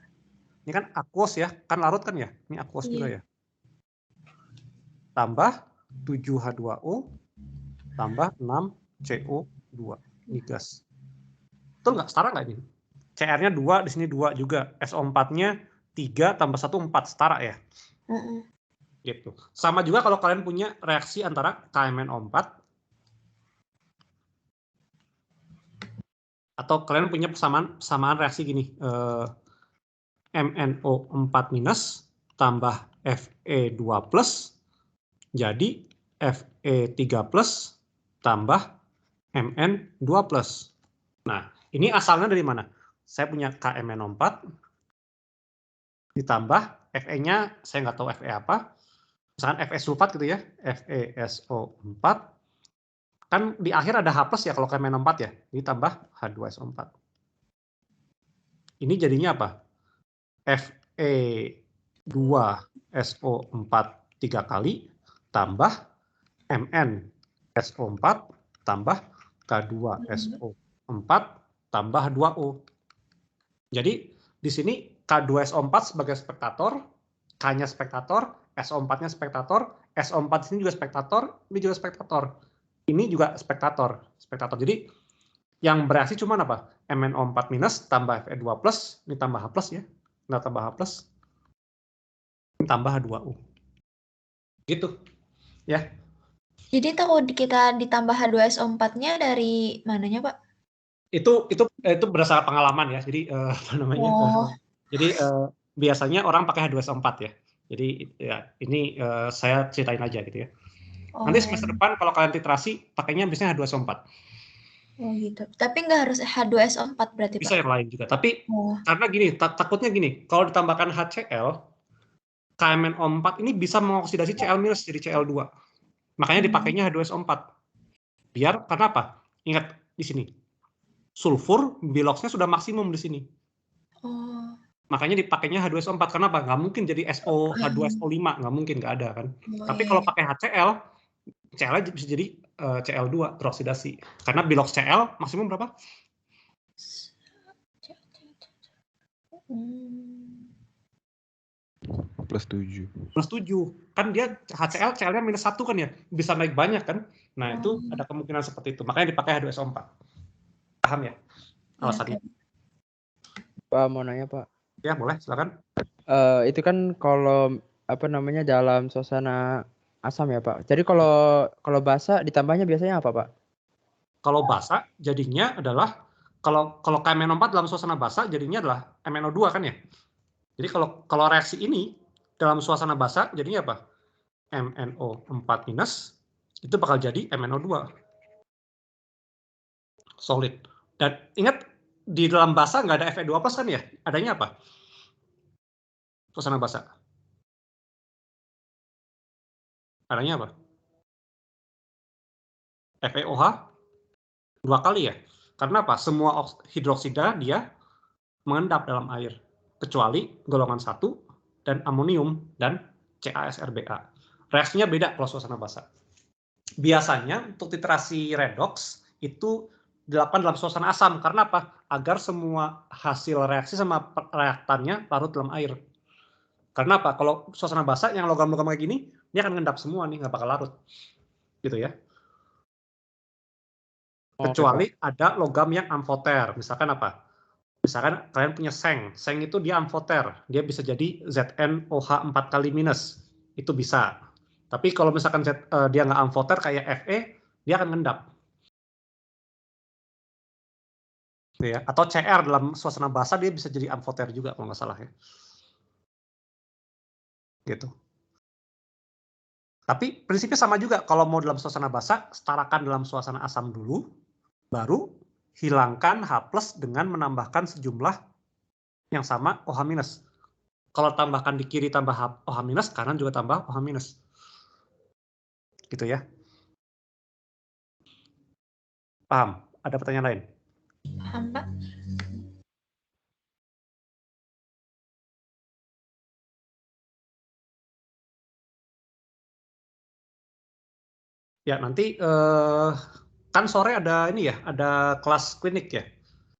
Ini kan aqueous ya, kan larut kan ya? Ini aqueous juga ya. Tambah 7H2O tambah 6CO2. Ini gas. Betul nggak? Setara nggak ini? CR-nya 2, di sini 2 juga. SO4-nya 3 tambah 1, 4. Setara ya? Gitu. Sama juga kalau kalian punya reaksi antara KMnO4 atau kalian punya persamaan reaksi gini. MnO4- tambah Fe2+, jadi Fe3+ tambah Mn2+. Nah, ini asalnya dari mana? Saya punya KMnO4 ditambah Fe-nya, saya nggak tahu Fe apa. Misalkan Fe sulfat gitu ya, FeSO4. Kan di akhir ada H+ ya kalau KMnO4 ya, ditambah H2SO4. Ini jadinya apa? Fe2SO4 3 kali tambah MnSO4 tambah K2SO4 tambah 2O. Jadi di sini K2SO4 sebagai spektator, K-nya spektator, SO4-nya spektator, SO4 di sini juga spektator, ini juga spektator. Ini juga spektator. Jadi yang bereaksi cuma apa? MnO4- tambah Fe2+, ini tambah H+, ya. Nggak tambah H+, ini tambah H2O. Gitu. Ya. Jadi kalau kita ditambah H2SO4-nya dari mananya, Pak? Itu berdasarkan pengalaman ya. Jadi apa namanya? Jadi biasanya orang pakai H2SO4 ya. Jadi ya ini saya ceritain aja gitu ya. Nanti semester depan kalau kalian titrasi pakainya biasanya H2SO4. Oh gitu. Tapi nggak harus H2SO4 berarti Bisa Pak? yang lain juga. Tapi Oh. karena gini, takutnya gini, kalau ditambahkan HCl, KMnO4 ini bisa mengoksidasi Cl- jadi Cl2. Makanya dipakainya H2SO4. Biar, karena apa? Ingat di sini. Sulfur, biloxnya sudah maksimum di sini. Oh. Makanya dipakainya H2SO4. Kenapa? Nggak mungkin jadi H2SO5. Nggak mungkin, nggak ada kan. Oh, Tapi iya, kalau iya. pakai HCl, Cl bisa jadi Cl2 teroksidasi. Karena bilox Cl maksimum berapa? +7. +7. Kan dia HCl, Cl-nya -1 kan ya. Bisa naik banyak kan. Nah, itu ada kemungkinan seperti itu. Makanya dipakai H2SO4. Paham ya? Alasannya. Pak, mau nanya Pak. Ya, boleh. Silakan. Itu kan kalau apa namanya dalam suasana asam ya Pak. Jadi kalau basah ditambahnya biasanya apa Pak? Kalau basah jadinya adalah kalau KMnO4 dalam suasana basah jadinya adalah MnO2 kan ya. Jadi kalau reaksi ini dalam suasana basah jadinya apa? MnO4 minus itu bakal jadi MnO2. Solid. Dan ingat di dalam basah nggak ada Fe2+ kan ya? Adanya apa? Suasana basah. Adanya apa? FeOH 2 kali ya. Karena apa? Semua hidroksida dia mengendap dalam air. Kecuali golongan 1 dan amonium dan CaSRBA. Reaksinya beda kalau suasana basah. Biasanya untuk titrasi redox itu dilakukan dalam suasana asam. Karena apa? Agar semua hasil reaksi sama reaktannya larut dalam air. Karena apa? Kalau suasana basah yang logam-logam kayak gini, dia akan ngendap semua nih, nggak bakal larut. Gitu ya. Kecuali ada logam yang amfoter. Misalkan apa? Misalkan kalian punya seng. Seng itu dia amfoter. Dia bisa jadi ZnOH 4 kali minus. Itu bisa. Tapi kalau misalkan dia nggak amfoter kayak Fe, dia akan ngendap. Ya. Atau Cr dalam suasana basah dia bisa jadi amfoter juga kalau nggak salah ya. Gitu. Tapi prinsipnya sama juga. Kalau mau dalam suasana basah, setarakan dalam suasana asam dulu, baru hilangkan H+ dengan menambahkan sejumlah yang sama OH-. Kalau tambahkan di kiri tambah OH-, kanan juga tambah OH-. Gitu ya. Paham? Ada pertanyaan lain? Paham, Pak. Ya, nanti kan sore ada ini ya, ada kelas klinik ya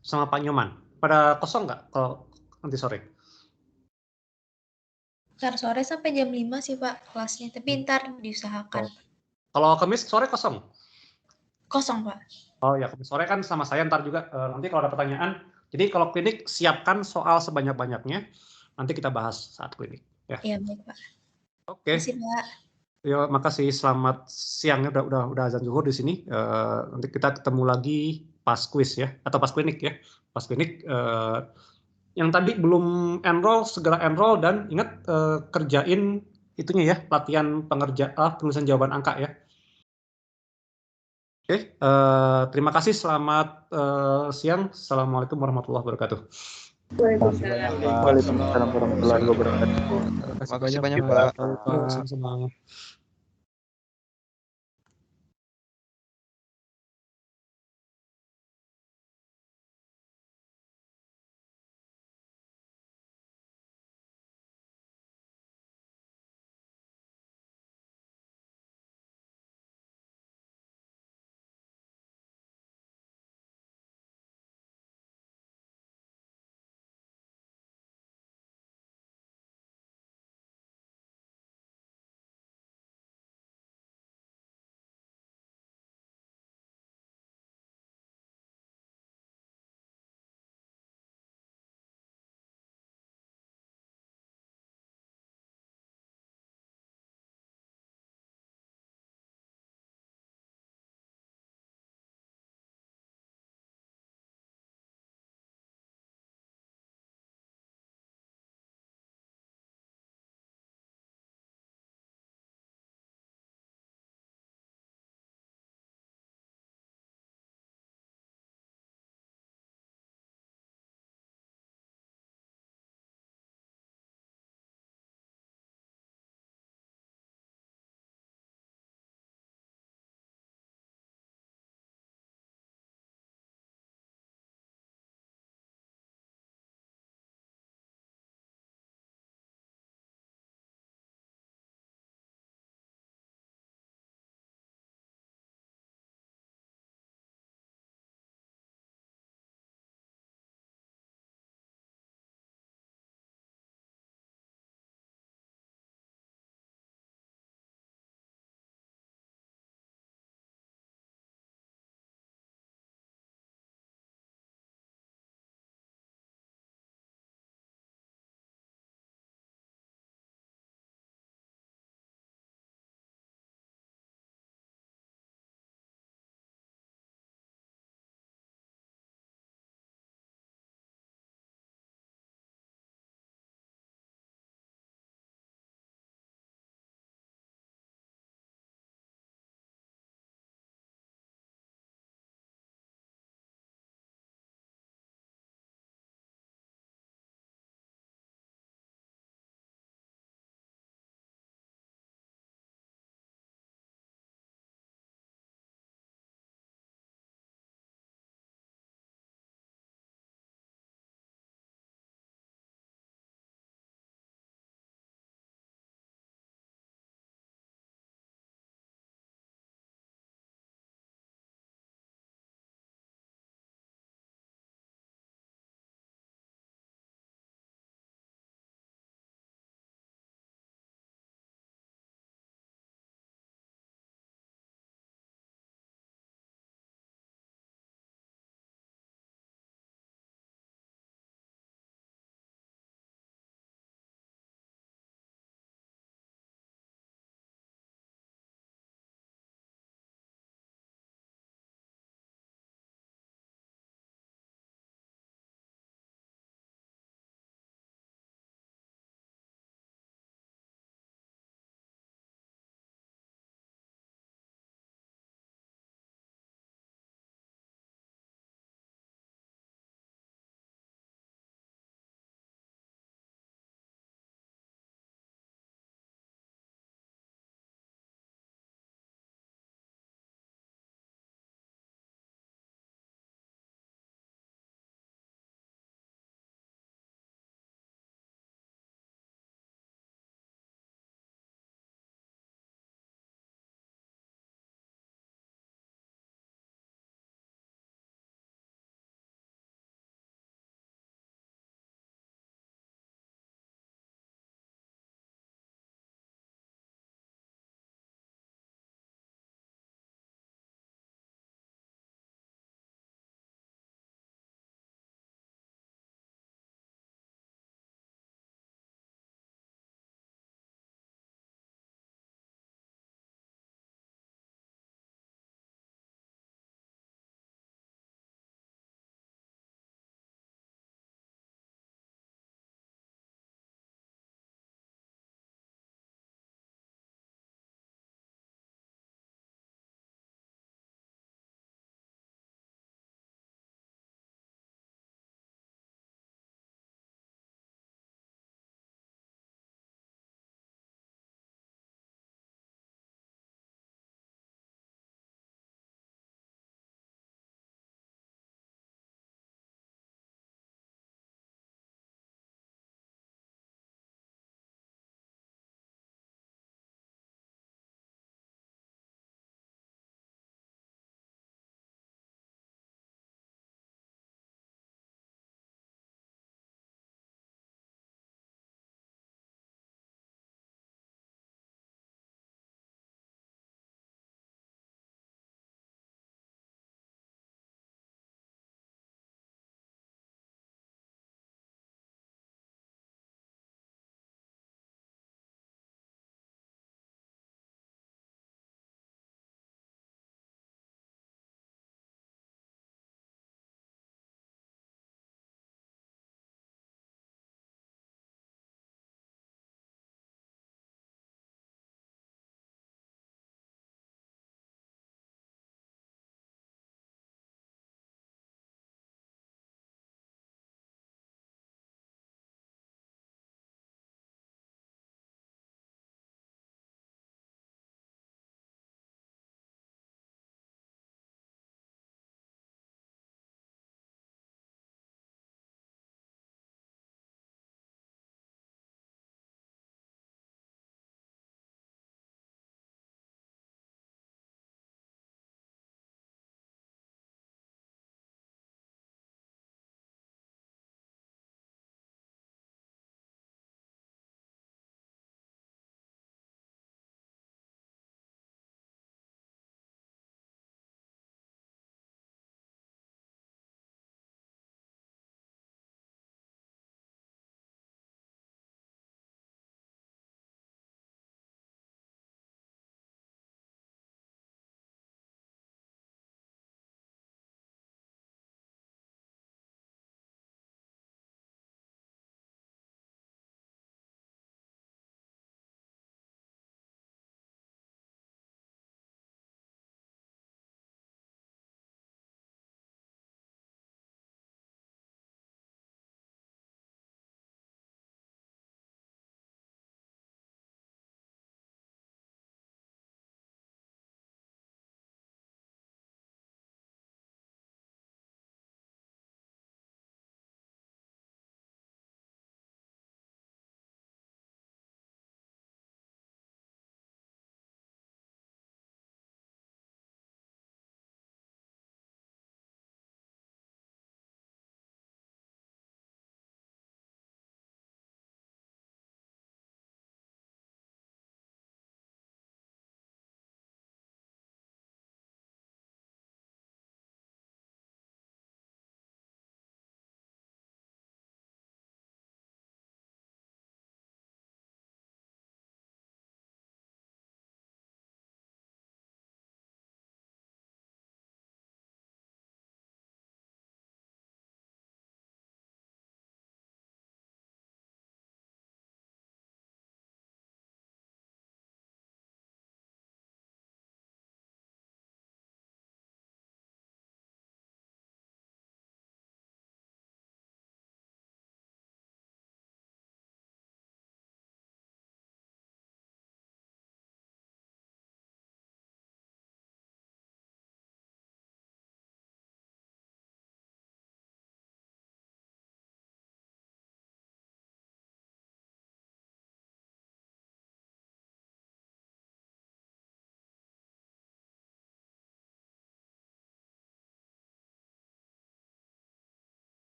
sama Pak Nyoman. Pada kosong nggak kalau nanti sore? Ntar sore sampai jam 5 sih Pak kelasnya, tapi ntar diusahakan. Kalau Kamis sore kosong? Kosong Pak. Oh ya, Kamis sore kan sama saya ntar juga. Nanti kalau ada pertanyaan, jadi kalau klinik siapkan soal sebanyak-banyaknya, nanti kita bahas saat klinik. Ya. Iya baik Pak. Oke. Terima kasih Pak. Ya, makasih. Selamat siangnya udah azan zuhur di sini. Nanti kita ketemu lagi pas kuis ya, atau pas klinik ya. Pas klinik yang tadi belum enroll segera enroll dan ingat kerjain itunya ya, latihan penulisan jawaban angka ya. Oke, terima kasih. Selamat siang. Assalamualaikum warahmatullahi wabarakatuh. Waalaikumsalam warahmatullahi wabarakatuh. Makasih banyak Pak. Sama-sama.